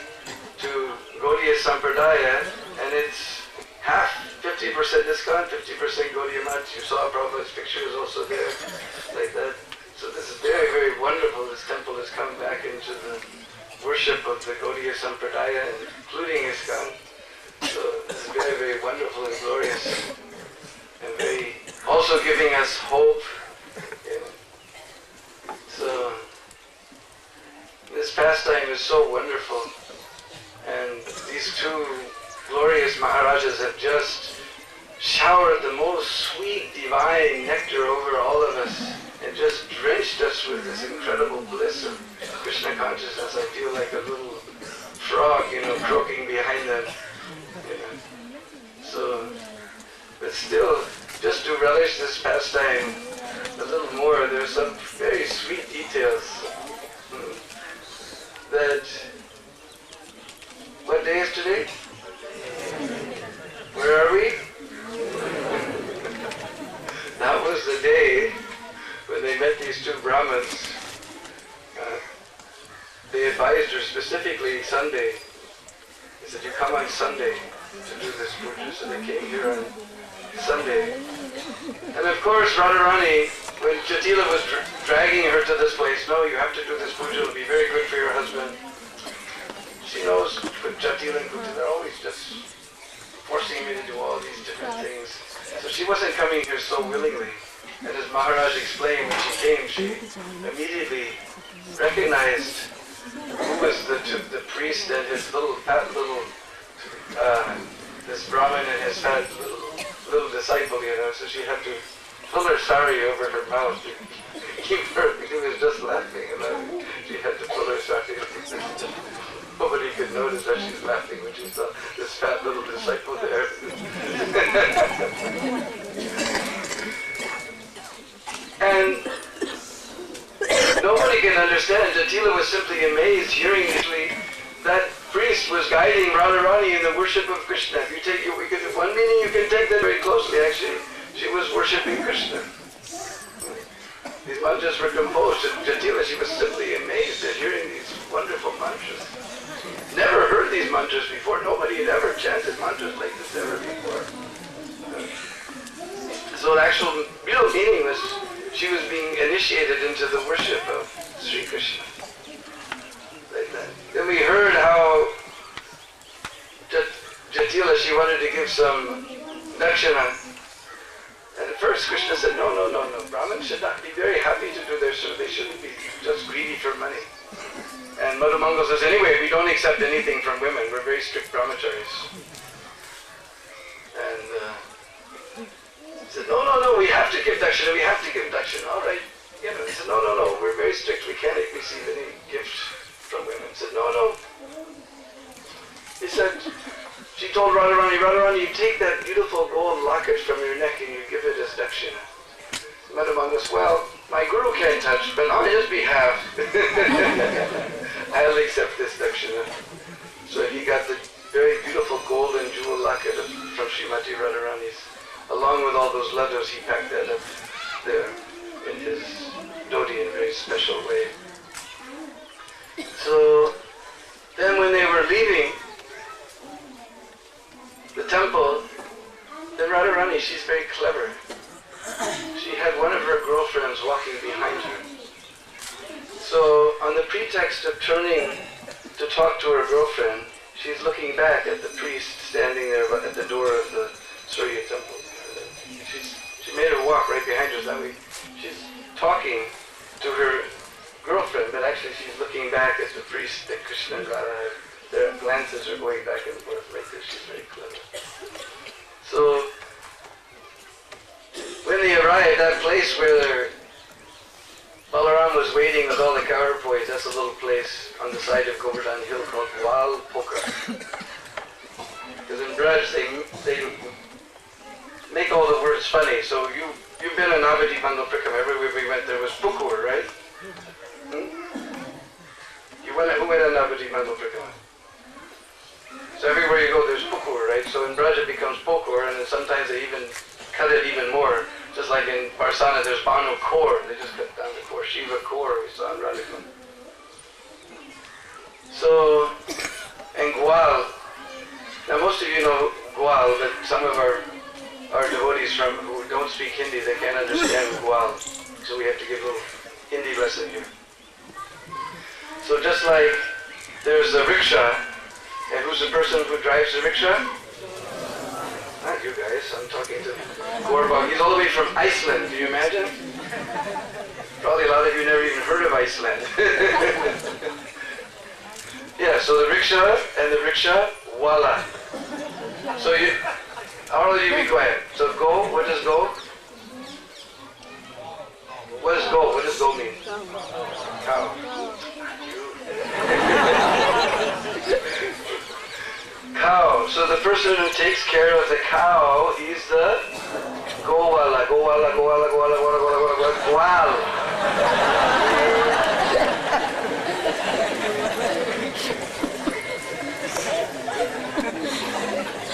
to Gaudiya Sampradaya, and it's half, 50% ISKCON, 50% Gaudiya Mat. You saw Prabhupada's picture is also there, like that. So this is very, very wonderful. This temple has come back into the worship of the Gaudiya Sampradaya, including ISKCON. So this is very, very wonderful and glorious, and very also giving us hope. You know. So this pastime is so wonderful, and these two glorious Maharajas have just showered the most sweet divine nectar over all of us and just drenched us with this incredible bliss of Krishna consciousness. I feel like a little frog, croaking behind them. So, but still, just to relish this pastime a little more, there's some very sweet details that, what day is today? Where are we? That was the day when they met these two Brahmins. They advised her specifically Sunday. They said, you come on Sunday to do this puja. So they came here on Sunday. And of course, Radharani, when Jatila was dragging her to this place, no, you have to do this puja, it'll be very good for your husband. She knows with Jatila and Kuta, they're always just forcing me to do all these different things. So she wasn't coming here so willingly. And as Maharaj explained, when she came, she immediately recognized who was the priest and his fat little, this Brahmin and his fat little disciple, so she had to pull her sari over her mouth to keep her, he was just laughing, and she had to pull her sari. Nobody could notice that she's laughing when she saw this fat little disciple there. And nobody can understand. Jatila was simply amazed hearing that priest was guiding Radharani in the worship of Krishna. If you take one meaning, you can take that very closely. Actually, she was worshipping Krishna. These mantras were composed. Jatila, she was simply amazed at hearing these wonderful mantras. Never heard these mantras before. Nobody had ever chanted mantras like this ever before. So the actual real meaning was she was being initiated into the worship of Sri Krishna. Like that. Then we heard how Jatila, she wanted to give some dakshina. And at first Krishna said, no. Brahmins should not be very happy to do their service. They shouldn't be just greedy for money. And Madhumangal says, anyway, we don't accept anything from women. We're very strict brahmacharis. And he said, no, we have to give dakshina. All right. He said, no, we're very strict. We can't receive any gifts from women. He said, no. He said, she told Radharani, you take that beautiful gold locket from your neck and you give it as dakshina. Madhumangal says, well, my guru can't touch, but on his behalf, I'll accept this dakshina. So he got the very beautiful gold and jewel locket from Srimati Radharani's. Along with all those laddus, he packed that up there in his dhoti in a very special way. So then when they were leaving the temple, then Radharani, she's very clever. She had one of her girlfriends walking behind her. So on the pretext of turning to talk to her girlfriend, she's looking back at the priest standing there at the door of the Surya temple. She made her walk right behind her. That way she's talking to her girlfriend, but actually she's looking back at the priest that Krishna and Radha have. Their glances are going back and forth like this. She's very clever. So when they arrived at that place where Balaram was waiting with all the counterpoise, that's a little place on the side of Govardhan Hill called Wal Poka. Because in Braj, they make all the words funny. So you've been in Navadi Mandal Parikrama. Everywhere we went there was pukur, right? Who went on Navadi Mandal Parikrama? So everywhere you go there's pukur, right? So in Braj it becomes pukur, and then sometimes they even cut it even more. Just like in Parsana there's Banu Kaur. They just cut down to Kaur. Shiva Kaur we saw in Radhikund. So, and Gwal. Now most of you know Gwal, but some of our devotees who don't speak Hindi, they can't understand Gwal. So we have to give a little Hindi lesson here. So just like there's a rickshaw, and who's the person who drives the rickshaw? Not you guys, I'm talking to Gorbog. He's all the way from Iceland, can you imagine? Probably a lot of you never even heard of Iceland. Yeah, so the rickshaw and the rickshaw wala. So all of you be quiet. So go, what does go? What is go? What does go mean? Cow. Cow. So the person who takes care of the cow, he's the go-wala, go-wala, go-wala, go-wala, go-wala, go-wala, go-wala, gwal.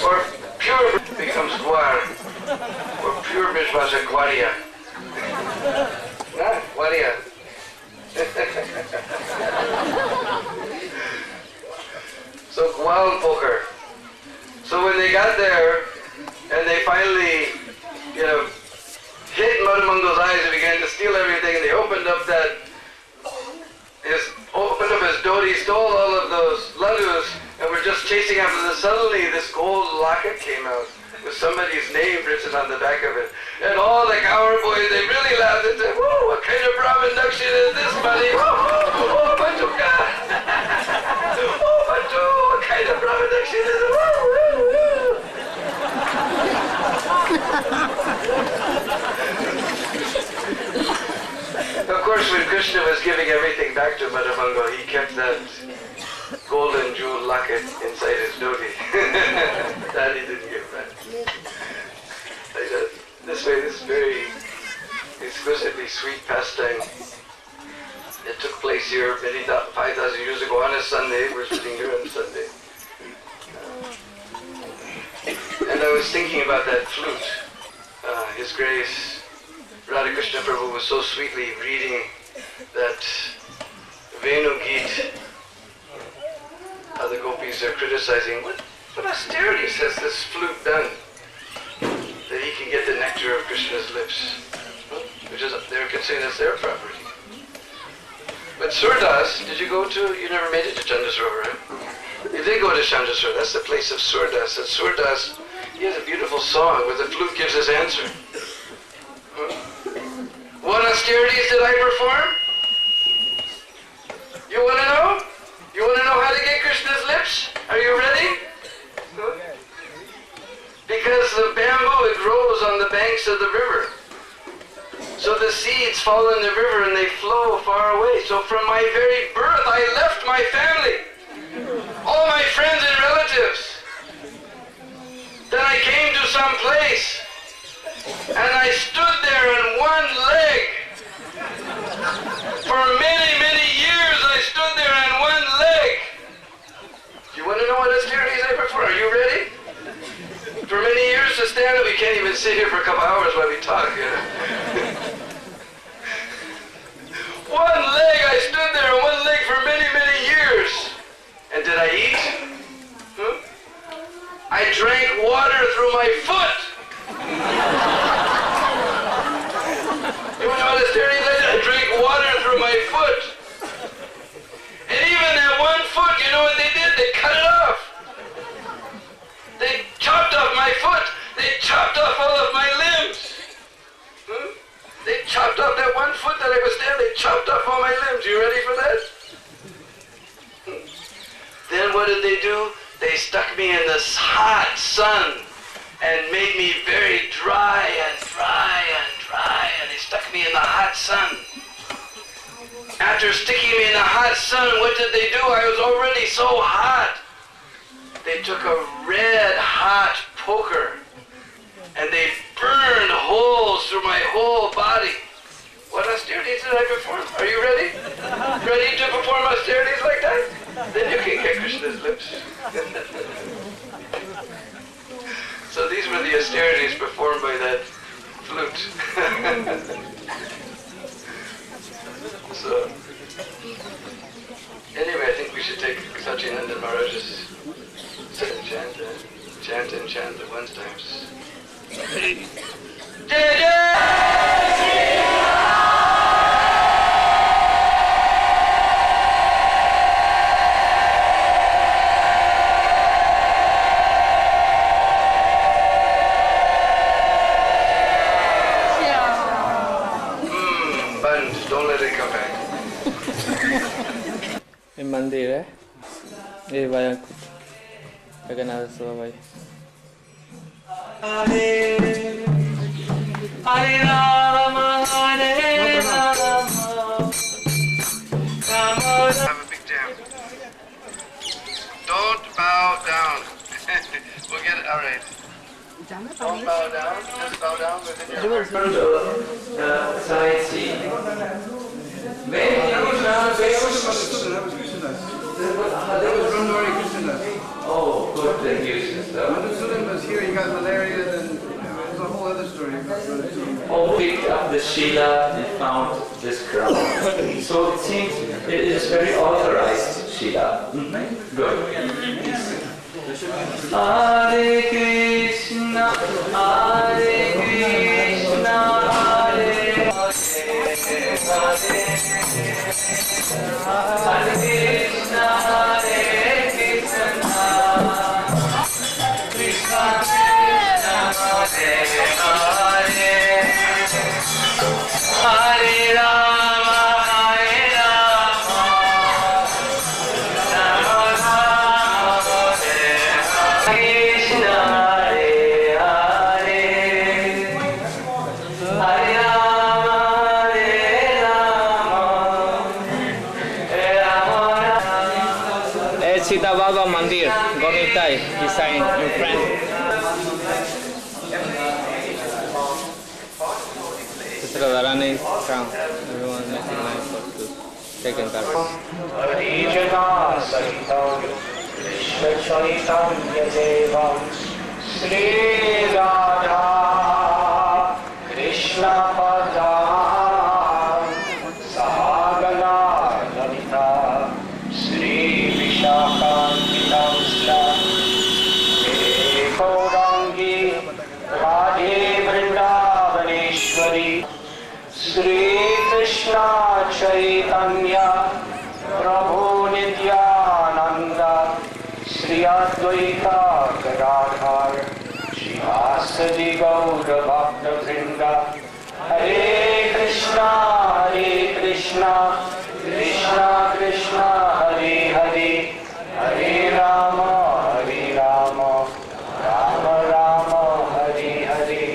Or pure becomes gwar. Or pure Brijbhasha gwaria. Nah, gwaria. So gwal poker. So when they got there, and they finally, hit Madhumangal's eyes and began to steal everything, and they opened up his dhoti, stole all of those ladus, and were just chasing after them. Suddenly this gold locket came out with somebody's name written on the back of it. And all the cowherd boys, they really laughed and said, "Whoa, what kind of Brahmin Dakshin is this, buddy? Oh, Batuka! Oh, Batu, what kind of Brahmin Dakshin is it? Woo, woo, woo." Of course, when Krishna was giving everything back to Madhumangal, he kept that golden jewel locket inside his dhoti. That he didn't give back. This way, this very exquisitely sweet pastime. It took place here many 5,000 years ago on a Sunday. We're sitting here on a Sunday. And I was thinking about that flute. His Grace Radhakrishna Prabhu was so sweetly reading that Venu Geet. How the gopis are criticizing, what austerities has this flute done that he can get the nectar of Krishna's lips? Which is, they're considering that's their property. But Surdas, you never made it to Chandasrovar, right? You did go to Chandasrovar, that's the place of Surdas. At Surdas, he has a beautiful song where the flute gives his answer. What austerities did I perform? You want to know? You want to know how to get Krishna's lips? Are you ready? Because the bamboo, it grows on the banks of the river. So the seeds fall in the river and they flow far away. So from my very birth, I left my family, all my friends and relatives. Then I came to some place and I stood there on one leg. For many, many years I stood there on one leg. You want to know what austerities I perform? Are you ready? For many years to stand up, we can't even sit here for a couple hours while we talk. One leg, I stood there on one leg for many, many years. And did I eat? I drank water through my foot. You want to know what austerities I did? I drank water through my foot. And even that one foot, you know what they did? They cut it off. They chopped off my foot. They chopped off all of my limbs. They chopped off that one foot that I was standing. They chopped off all my limbs. You ready for that? Then what did they do? They stuck me in this hot sun and made me very dry and dry and dry. And they stuck me in the hot sun. After sticking me in the hot sun, what did they do? I was already so hot. They took a red hot poker and they burn holes through my whole body. What austerities did I perform? Are you ready? Ready to perform austerities like that? Then you can get Krishna's lips. So these were the austerities performed by that flute. So, anyway, I think we should take Sacinandana Maharaj's chant and chant at one time. Don't let it come back. ये मंदिर है, ये भाई जगन्नाथ स्वामी Hare Rama, Hare Rama, Rama Have a big jam. Don't bow down. We'll get it. All right. Don't bow down. Just bow down within your heart. sightseeing. Oh, good, thank you, sister. Madhusudan was here, he got malaria, then it was a whole other story. Oh, picked up the Shila and found this crown. So it seems it is very authorized Shila. Good. Hare Krishna, Hare Krishna, Hare Hare, Hare Krishna, Hare Krishna, Krishna Krishna, Hare Hare, Hare Rama, Hare Rama, Rama Rama, Hare Krishna, Hare Hare, Hare Rama, Hare Rama, Rama Rama. it's Sita Baba Mandir, Gornitai, design in front. It's a running crown. Everyone making nice for to take and cover. Harijana Sahitam Krishna Chaitanya Devam Sri Radha Krishna Padam Sahagana Lalita Sri Vishakhantitam Sla Ekorangi Radhe Vrindavaneshwari Sri Krishna Chaitanya Prabhu Nityananda Sri Advaita Gadadhar Srivasadi Gaura Bhakta Vrinda Hare Krishna Krishna Krishna Hare Hare Hare Rama Rama Rama Hare Hare.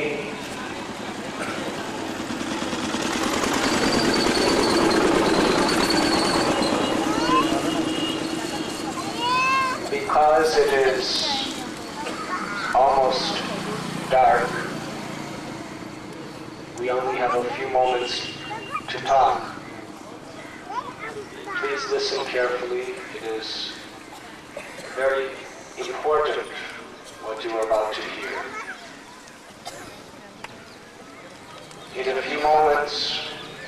Because it is almost dark, we only have a few moments to talk. Please listen carefully. It is very important what you are about to hear. In a few moments,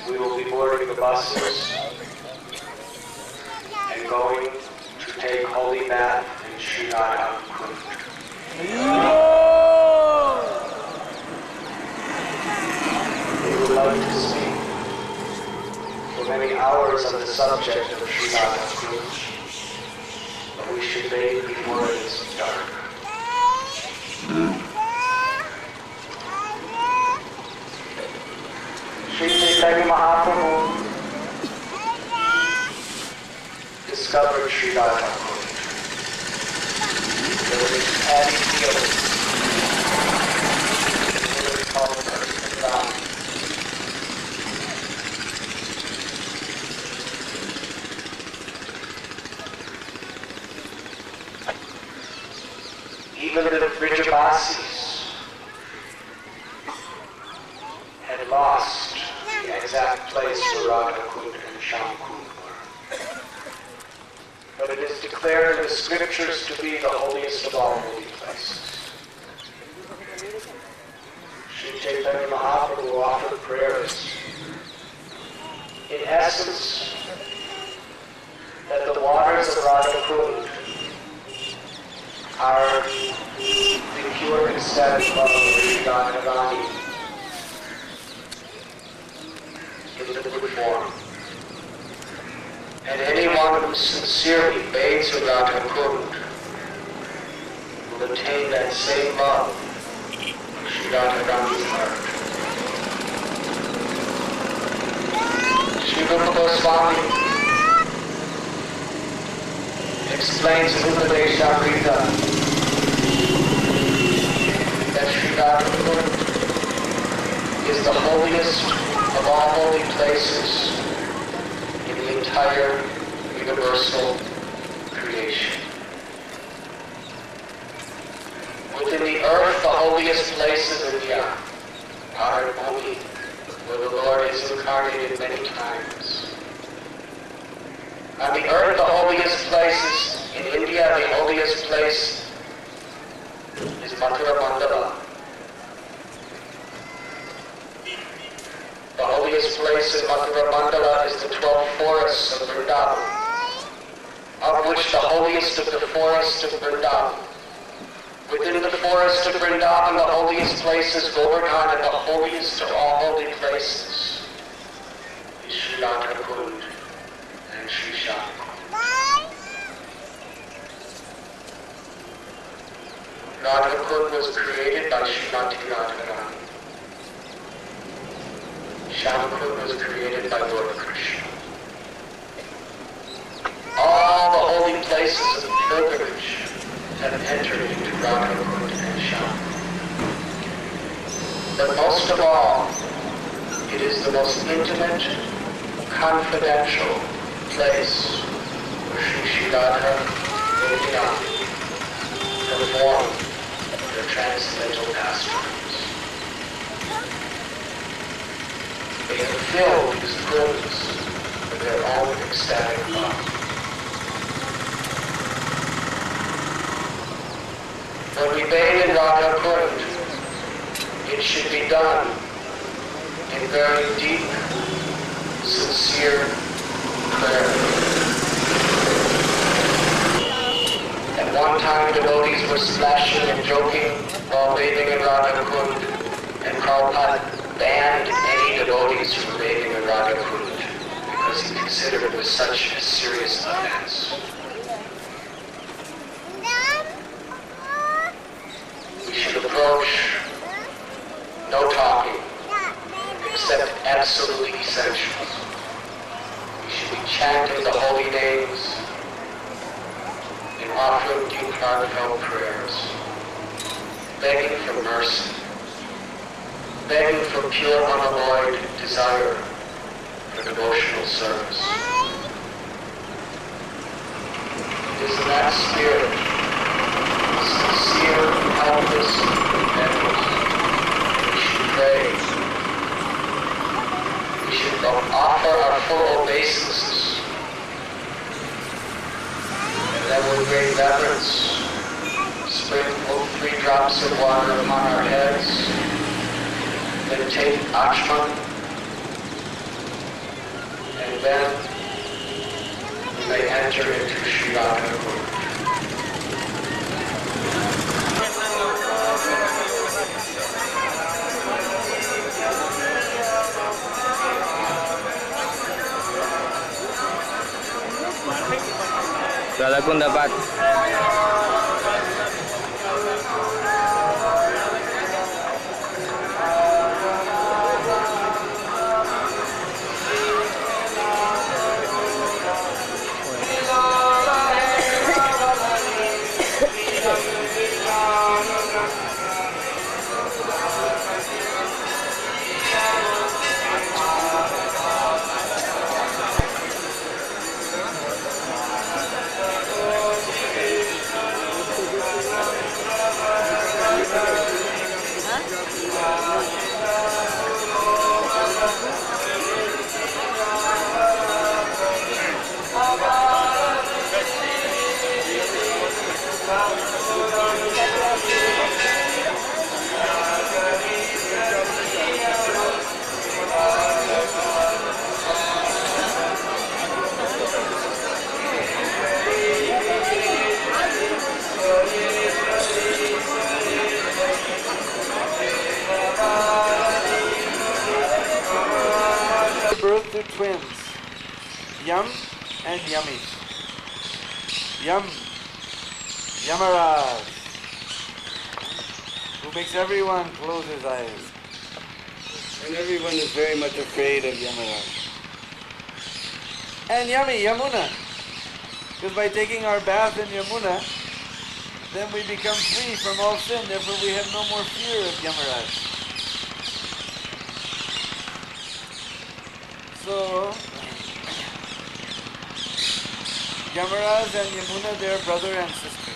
we will be boarding the buses and going to take holy bath in Sri Radha Kund. We would love to speak for many hours on the subject of Sri Radha Kund, but we should wait before it is dark. Sri Chaitanya Mahaprabhu discovered Sri Radha Kund. There was this paddy field. It was called Parikrama. Even the Vrijabasis exact place where Radha Kund and Shyam Kund were. But it is declared in the scriptures to be the holiest of all holy places. Sri Chaitanya Mahaprabhu offered prayers. In essence, that the waters of Radha Kund are the pure ecstatic love of Sri Radharani in liquid form. And anyone who sincerely bathes in Radha Kund will obtain that same love of Sri Radharani's heart. Sri Rupa Goswami explains in Upadeshamrita that Sri Radha Kund is the holiest of all holy places in the entire universal creation. Within the earth, the holiest place is India, Bharat-bhumi, where the Lord is incarnated many times. On the earth, the holiest places in India, the holiest place is Mathura Mandala. The holiest place in Mathura Mandala is the 12 forests of Vrindavan, of which the holiest of the forest of Vrindavan. Within the forest of Vrindavan, the holiest place is Govardhan, and the holiest of all holy places is Sri Radha Kund and Sri Shyam. Radha Kund was created by Srimati Radharani. Shyam Kund was created by Lord Krishna. All the holy places of pilgrimage have entered into Radha Kund and Shyam. But most of all, it is the most intimate, confidential place where Sri Radha and Vrindavan perform their transcendental pastimes. They have filled his presence with their own ecstatic love. When we bathe in Radha Kund, it should be done in very deep, sincere prayer. At one time, devotees were splashing and joking while bathing in Radha Kund, and Prabhupada banned any devotees from bathing in Radha Kund because he considered it was such a serious offense. We should approach no talking except absolutely essentials. We should be chanting the holy names and offering deep heartfelt prayers, begging for mercy, begging for pure unalloyed desire for devotional service. It is in that spirit, sincere, helpless repentance, we should pray. We should offer our full obeisances, and then with great reverence, sprinkle 3 drops of water upon our heads, then take Achman, and then we may enter into Sri Radha Kund. Radha Kund dapat. Birth to twins, Yum and Yummy. Yum, Yamaraj, who makes everyone close his eyes. And everyone is very much afraid of Yamaraj. And Yummy, Yamuna, because by taking our bath in Yamuna, then we become free from all sin, therefore we have no more fear of Yamaraj. So, Yamaraj and Yamuna, they are brother and sister.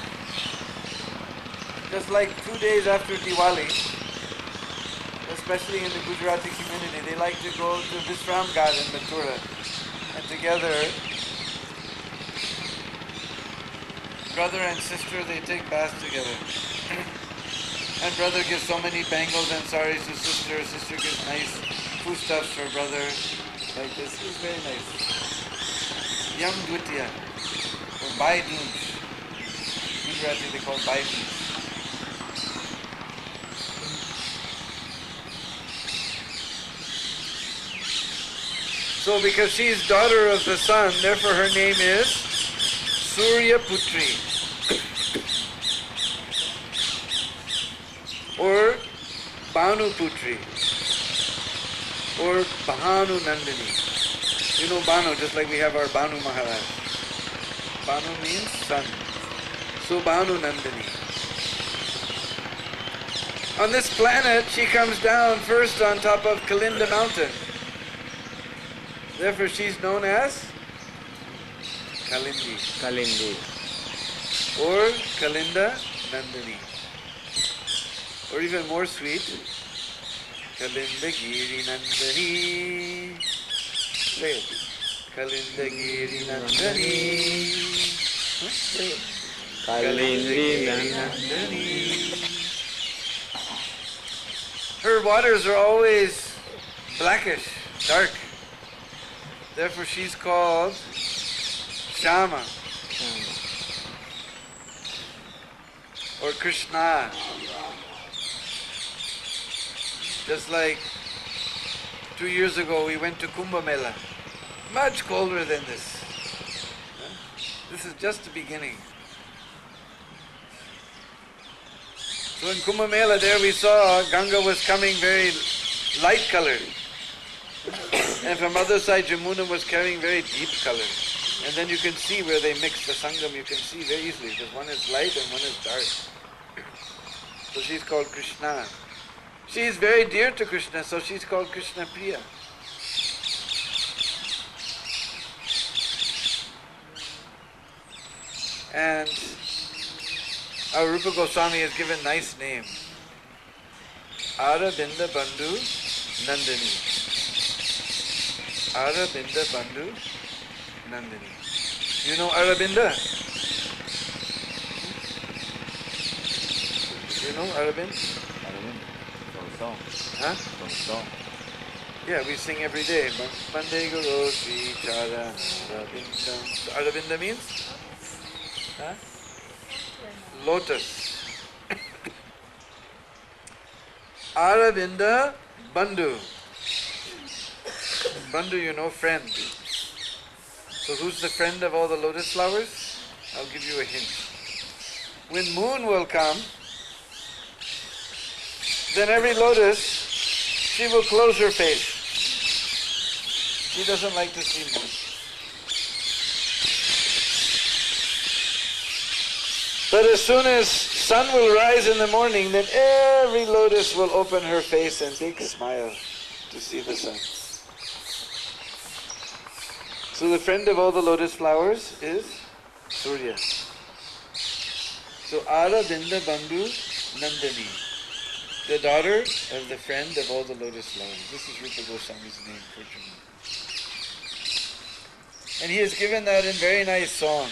Just like 2 days after Diwali, especially in the Gujarati community, they like to go to Visram Ghat in Mathura, and together, brother and sister, they take baths together. And brother gives so many bangles and saris to sister, sister gives nice foodstuffs for brother. Like this is very nice. Yam Dvitiya, or Bhai Dooj. Gujarati they call Bhai Dooj. So because she is daughter of the sun, therefore her name is Surya Putri. Or Bhanu Putri. Or Bhanu Nandini. You know Bhanu, just like we have our Bhanu Maharaj. Bhanu means sun. So Bhanu Nandini. On this planet, she comes down first on top of Kalinda mountain. Therefore she's known as Kalindi. Kalindi. Or Kalinda Nandini. Or even more sweet, Kalinda Giri Nandani. Say it. Kalinda Giri Nandani. Say it. Kalindi Nandani. Her waters are always blackish, dark. Therefore she's called Shama. Or Krishna. Just like 2 years ago we went to Kumbh Mela. Much colder than this. This is just the beginning. So in Kumbh Mela there we saw Ganga was coming very light colored. And from other side Jamuna was carrying very deep colored. And then you can see where they mix the Sangam, you can see very easily because one is light and one is dark. So she's called Krishna. She is very dear to Krishna, so she's called Krishna Priya. And our Rupa Goswami has given nice name. Arabinda Bandhu Nandini. Arabinda Bandhu Nandini. You know Arabinda? You know Arabind? Huh? Yeah, we sing every day. Mande Guru Sri Chara Arabinda. So Arabinda means? Huh? Lotus. Arabinda Bandhu. Bandhu, you know, friend. So who's the friend of all the lotus flowers? I'll give you a hint. When moon will come, then every lotus, she will close her face. She doesn't like to see moon. But as soon as sun will rise in the morning, then every lotus will open her face and big smile to see the sun. So the friend of all the lotus flowers is Surya. So Arabinda Bandhu Nandini, the daughter of the friend of all the lotus flowers. This is Rupa Goswami's name for Jamuna. And he has given that in very nice song.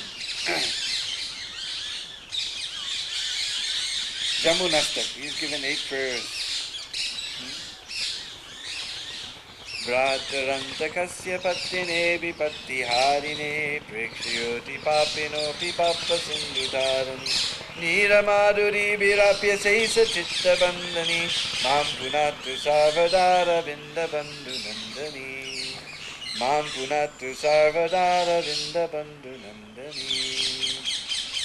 Jamunastak. He's given 8 prayers. Vrataranta pattine vipatti harine prekshayoti papino pipappa sindhutarani Niramaduri virapya seisa chitta bandhani Mam punatu sarvadara vinda bandhu nandani Mam punatu sarvadara vinda bandhu nandani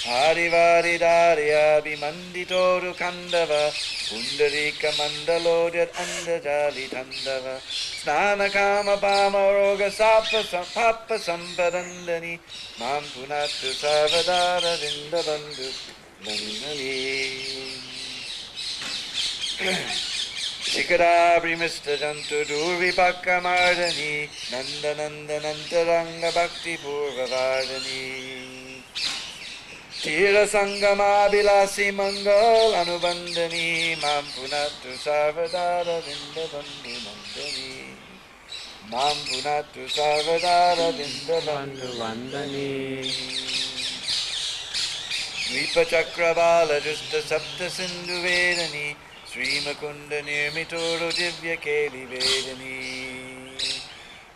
Harivari Darya Bimanditoru Kandava Pundarika Mandalodyat Andajali Tandava Snana Kama Pama Roga Sapa Papa Sampadandani Mam Punatu Sarvadara Vindabandhu Nandani Shikadabri Mr. Jantu Durvipakka Mardani Nanda Nanda Nantaranga Bhakti Purva Vardani Tira Sangama Bilasi Mangal Anubandani Mam Punatu Sarvadara Vindabandhu Nandani Mam Punatu Sarvadara Vindabandhu Nandani Vipa Chakravala Justa Sapta Sindhu Vedani Sri Makunda Nirmituru Divya Keli Vedani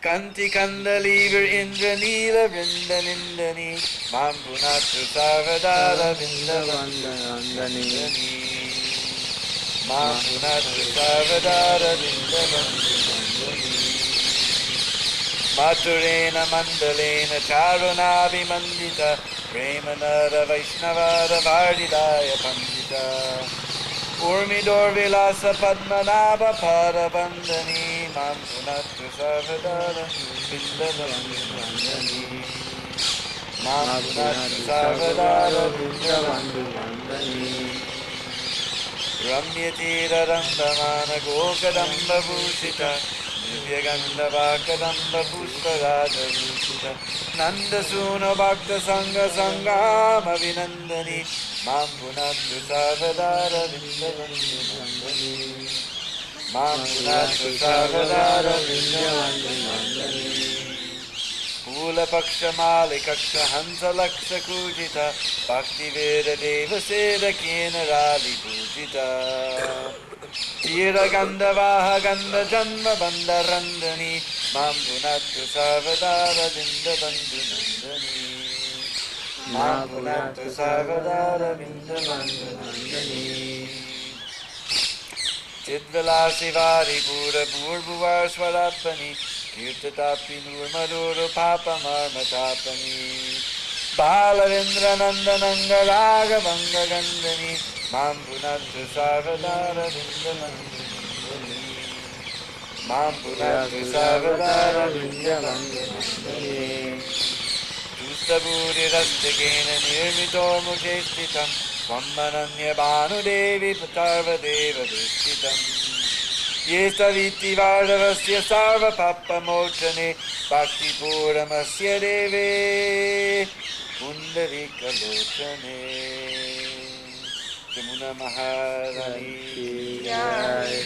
Kanti Kandaliver Indra Nila Vrinda Nindani Mam Punatu Sarvadara Vinda Vandani Mam Punatu Sarvadara Vinda Vandani Maturena Mandalena Charunabhi Mandita Premanara Vaishnavara Vardidaya Pandita Urmidor Vilasa Padmanabha Parabandani Mam Punatu Sarvadara Vindavandani Mam Punatu Sarvadara Vindavandani Ramyatira Randamana Gokadamba Bhushita Divyagandava Kadamba Pushparada Bhushita Nanda Suna Bhakta Sangha Sangama Vinandani Mam Punatu Sarvadara Vindavandani Mam Punatu Sarvadara Vindavandani Pula Paksha Malikaksha Hansa Laksha Kujita Bhakti Veda Deva Seda Kena Rali Pujita Tira Gandavaha Ganda Janma Bandha Randani Mam Punatu Sarvadara Vindavandhu Nandani Mam Punatu Sarvadara Vindavandhu Nandani Chidvilasi Vari Pura Purbuvar Swarapani Kirtatapi Nurmaduru Papa Marmatapani Balavindra Nandananga Raga Banga Gandani Mam Punatu Sarvadara Vindavandhu Mam Punatu Sarvadara Vindavandhu Justaburi Rastakena Nirmito Mujestitam Swamananya Bhanu Devi Patarva Deva Dustitam Yestaviti Vardavasya Sarva Papa Mochane Bhakti Puramasya Deve Pundarika Lochane Jamuna Maharani Jai.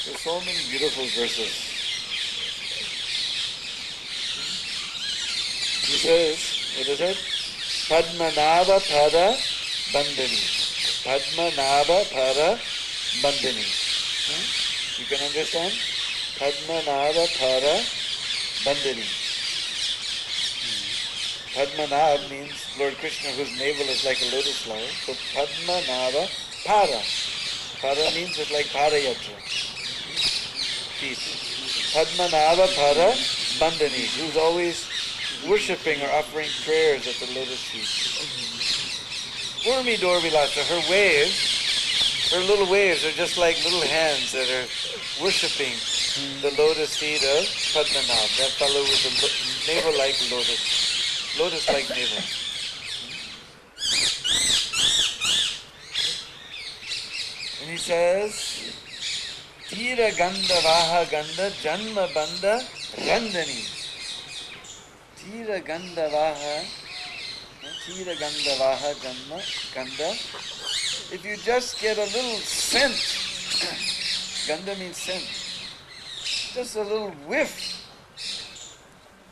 There's so many beautiful verses. He says, what is it? Padmanabha Pada Bandhani. Padmanabha Pada Bandhani. You can understand? Padmanabha Pada Bandhani. Padmanabha means Lord Krishna whose navel is like a lotus flower. So Padmanabha Pada. Pada means it's like Padayatra. Feet. Padmanabha Pada Bandhani, who's always worshipping or offering prayers at the lotus feet. Urmi Dorvilasa, her waves, her little waves are just like little hands that are worshipping the lotus feet of Padmanabha, that fellow with the navel like lotus like navel. And he says, Tira Ganda Vaha Ganda Janma Banda Randani. Tira Ganda Vaha Janma Ganda. If you just get a little scent, Ganda means scent, just a little whiff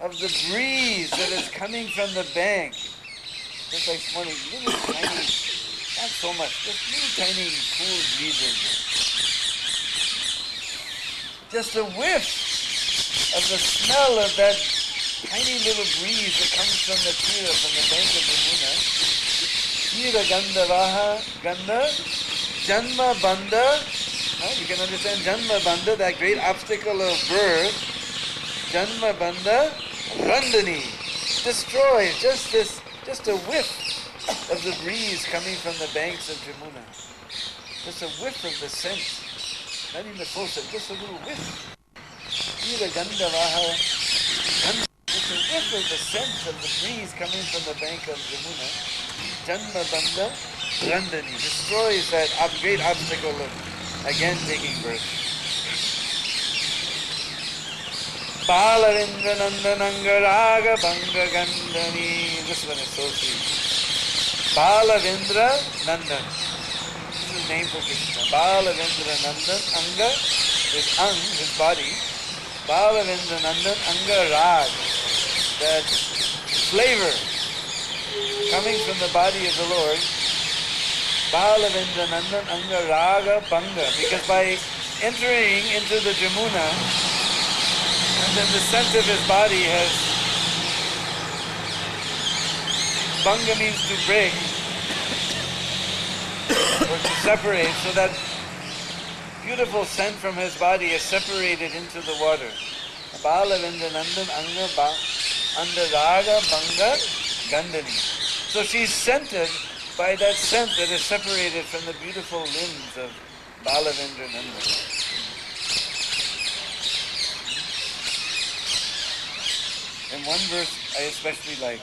of the breeze that is coming from the bank. Just like this morning, little tiny, Not so much, just little tiny cool breezes. Just a whiff of the smell of that tiny little breeze that comes from the tira, from the bank of Yamuna. Tira gandha vaha, gandha, janma bandha. You can understand janma bandha, that great obstacle of birth. Janma bandha, randani, destroys just a whiff of the breeze coming from the banks of Jamuna. Just a whiff of the scent. Not even the full scent, just a little whiff. Tira gandha vaha, gandha. Just a whiff of the scent of the breeze coming from the bank of Jamuna. Janma bandha, randani, destroys that great obstacle of again taking birth. Balavendra Nandananga Raga Banga Gandhani. This one is so sweet. Balavendra Nandan. This is the name for Krishna. Balavendra Nandan. Anga is his body. Balavendra Nandan Anga Rag. That flavor coming from the body of the Lord. Balavendra Nandan Anga Raga Banga. Because by entering into the Jamuna, and then the scent of his body has, Banga means to break, or to separate, so that beautiful scent from his body is separated into the water. Balavendra Nandan Anga Raga Banga Gandhani. So she's scented by that scent that is separated from the beautiful limbs of Balavendra Nandan. And one verse I especially like.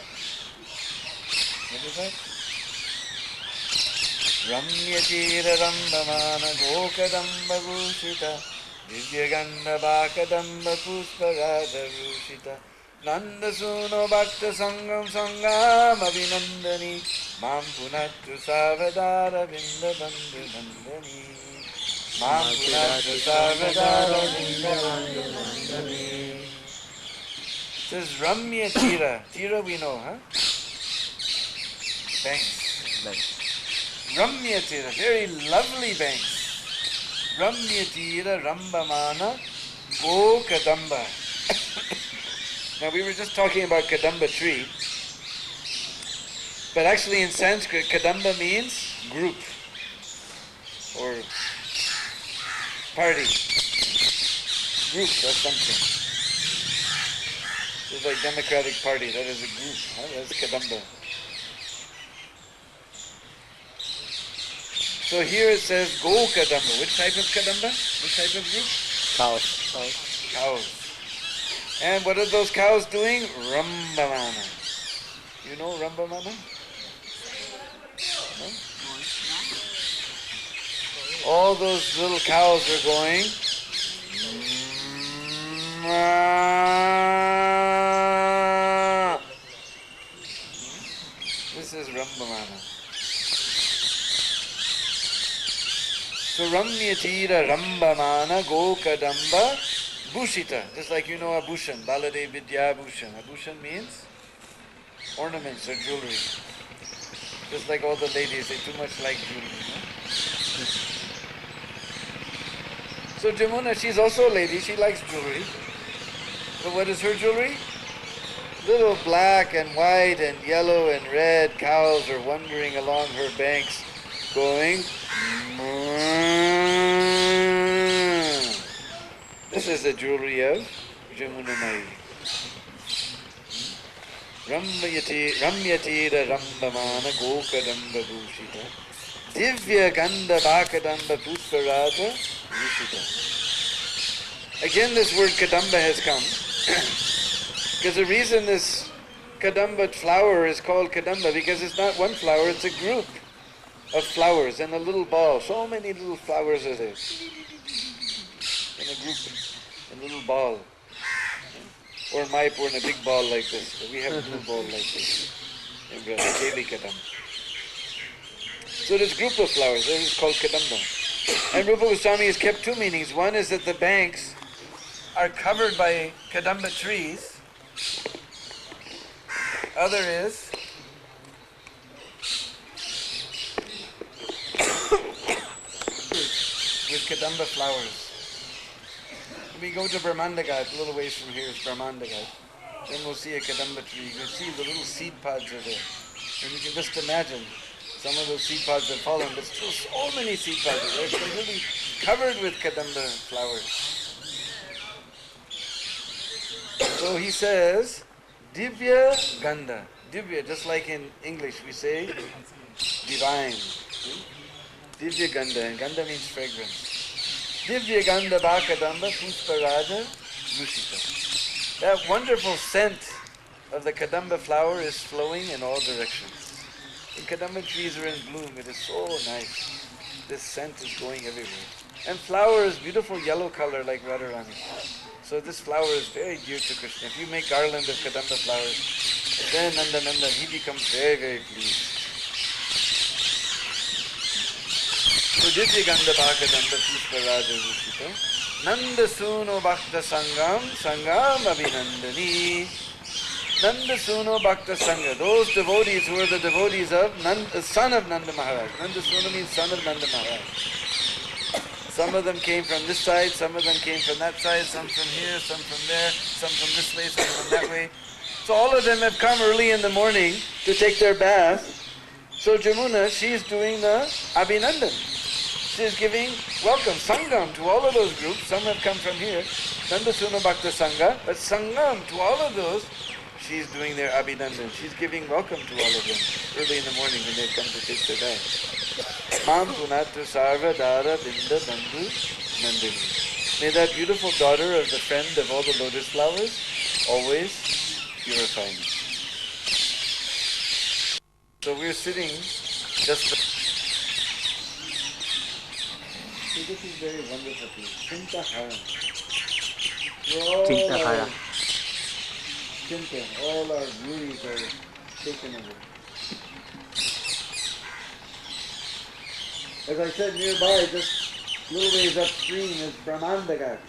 What is that? Ramyatira Rambamana Gokadamba Bhushita Divyaganda Bakadamba Pusparada Rushita Nanda Suno Bhakta Sangam Sangam Abhinandani Mam Punattu Savadara Vinda Bandhu Nandani Mam Punattu Savadara Vinda Bandhu Nandani. This is Ramya Tira. Tira we know, huh? Banks. Ramya Tira, very lovely banks. Ramya Tira Rambamana Go Kadamba. Now we were just talking about Kadamba tree. But actually in Sanskrit, Kadamba means group. Or party. Group or something. It's like Democratic Party, that is a group, huh? That's Kadamba. So here it says Go Kadamba. Which type of Kadamba? Which type of group? Cows. Cows. And what are those cows doing? Rambamana. You know Rambamana? No? All those little cows are going. This is Rambamana. So Ramyatira Rambamana Gokadamba Bhushita. Just like you know Abhushan, Baladev Vidya Abhushan. Abhushan means ornaments or jewelry. Just like all the ladies, they too much like jewelry. No? So Jamuna, she's also a lady, she likes jewelry. But what is her jewelry? Little black and white and yellow and red cows are wandering along her banks going. This is the jewelry of Jamuna Mai. Ramyatira Rambamana Gokadamba Bhushita Divya Gandha Bakadamba Pusparada Rushita. Again this word Kadamba has come. Because the reason this Kadamba flower is called Kadamba, because it's not one flower, it's a group of flowers in a little ball. So many little flowers are there. In a group, in a little ball. Or in Mayapur in a big ball like this. But we have a little ball like this. In Devi Kadamba. So this group of flowers, this is called Kadamba. And Rupa Goswami has kept two meanings. One is that the banks are covered by Kadamba trees. Other is Kadamba flowers. We go to Brahmandagat, a little ways from here is Brahmandagat. Then we'll see a Kadamba tree. You can see the little seed pods are there. And you can just imagine some of those seed pods have fallen, but still so many seed pods are there. It's completely covered with Kadamba flowers. So he says, Divya Gandha. Divya, just like in English we say divine. Divya Gandha, and Gandha means fragrance. Divya Gandha Bhakadamba Pusparaja Rushita. That wonderful scent of the Kadamba flower is flowing in all directions. The Kadamba trees are in bloom. It is so nice. This scent is going everywhere. And flower is beautiful yellow color like Radharani. So this flower is very dear to Krishna. If you make garland of Kadamba flowers, then Nanda, he becomes very, very pleased. So Divya Gandha Bhakadamba Pusparaja Rushita. Nanda Suno Bhakta Sangam, Sangam Abhinandani. Nanda Suno Bhakta Sangha. Those devotees who are the devotees of Nanda, son of Nanda Maharaj. Nanda Suno means son of Nanda Maharaj. Some of them came from this side, some of them came from that side, some from here, some from there, some from this way, some from that way. So all of them have come early in the morning to take their bath. So Jamuna, she's doing the Abhinandan. She's giving welcome, Sangam to all of those groups. Some have come from here, Nanda Suna Bhakta Sangha, but Sangam to all of those, she's doing their Abhinandan. She's giving welcome to all of them early in the morning when they come to take their bath. Mam Punatu Sarva Dara Binda Bandhu Nandini. May that beautiful daughter of the friend of all the lotus flowers always purify me. So we're sitting just... See, this is very wonderful to you. Chintaharam. All our worries are taken away. As I said, nearby, just a little ways upstream is Brahmandagat.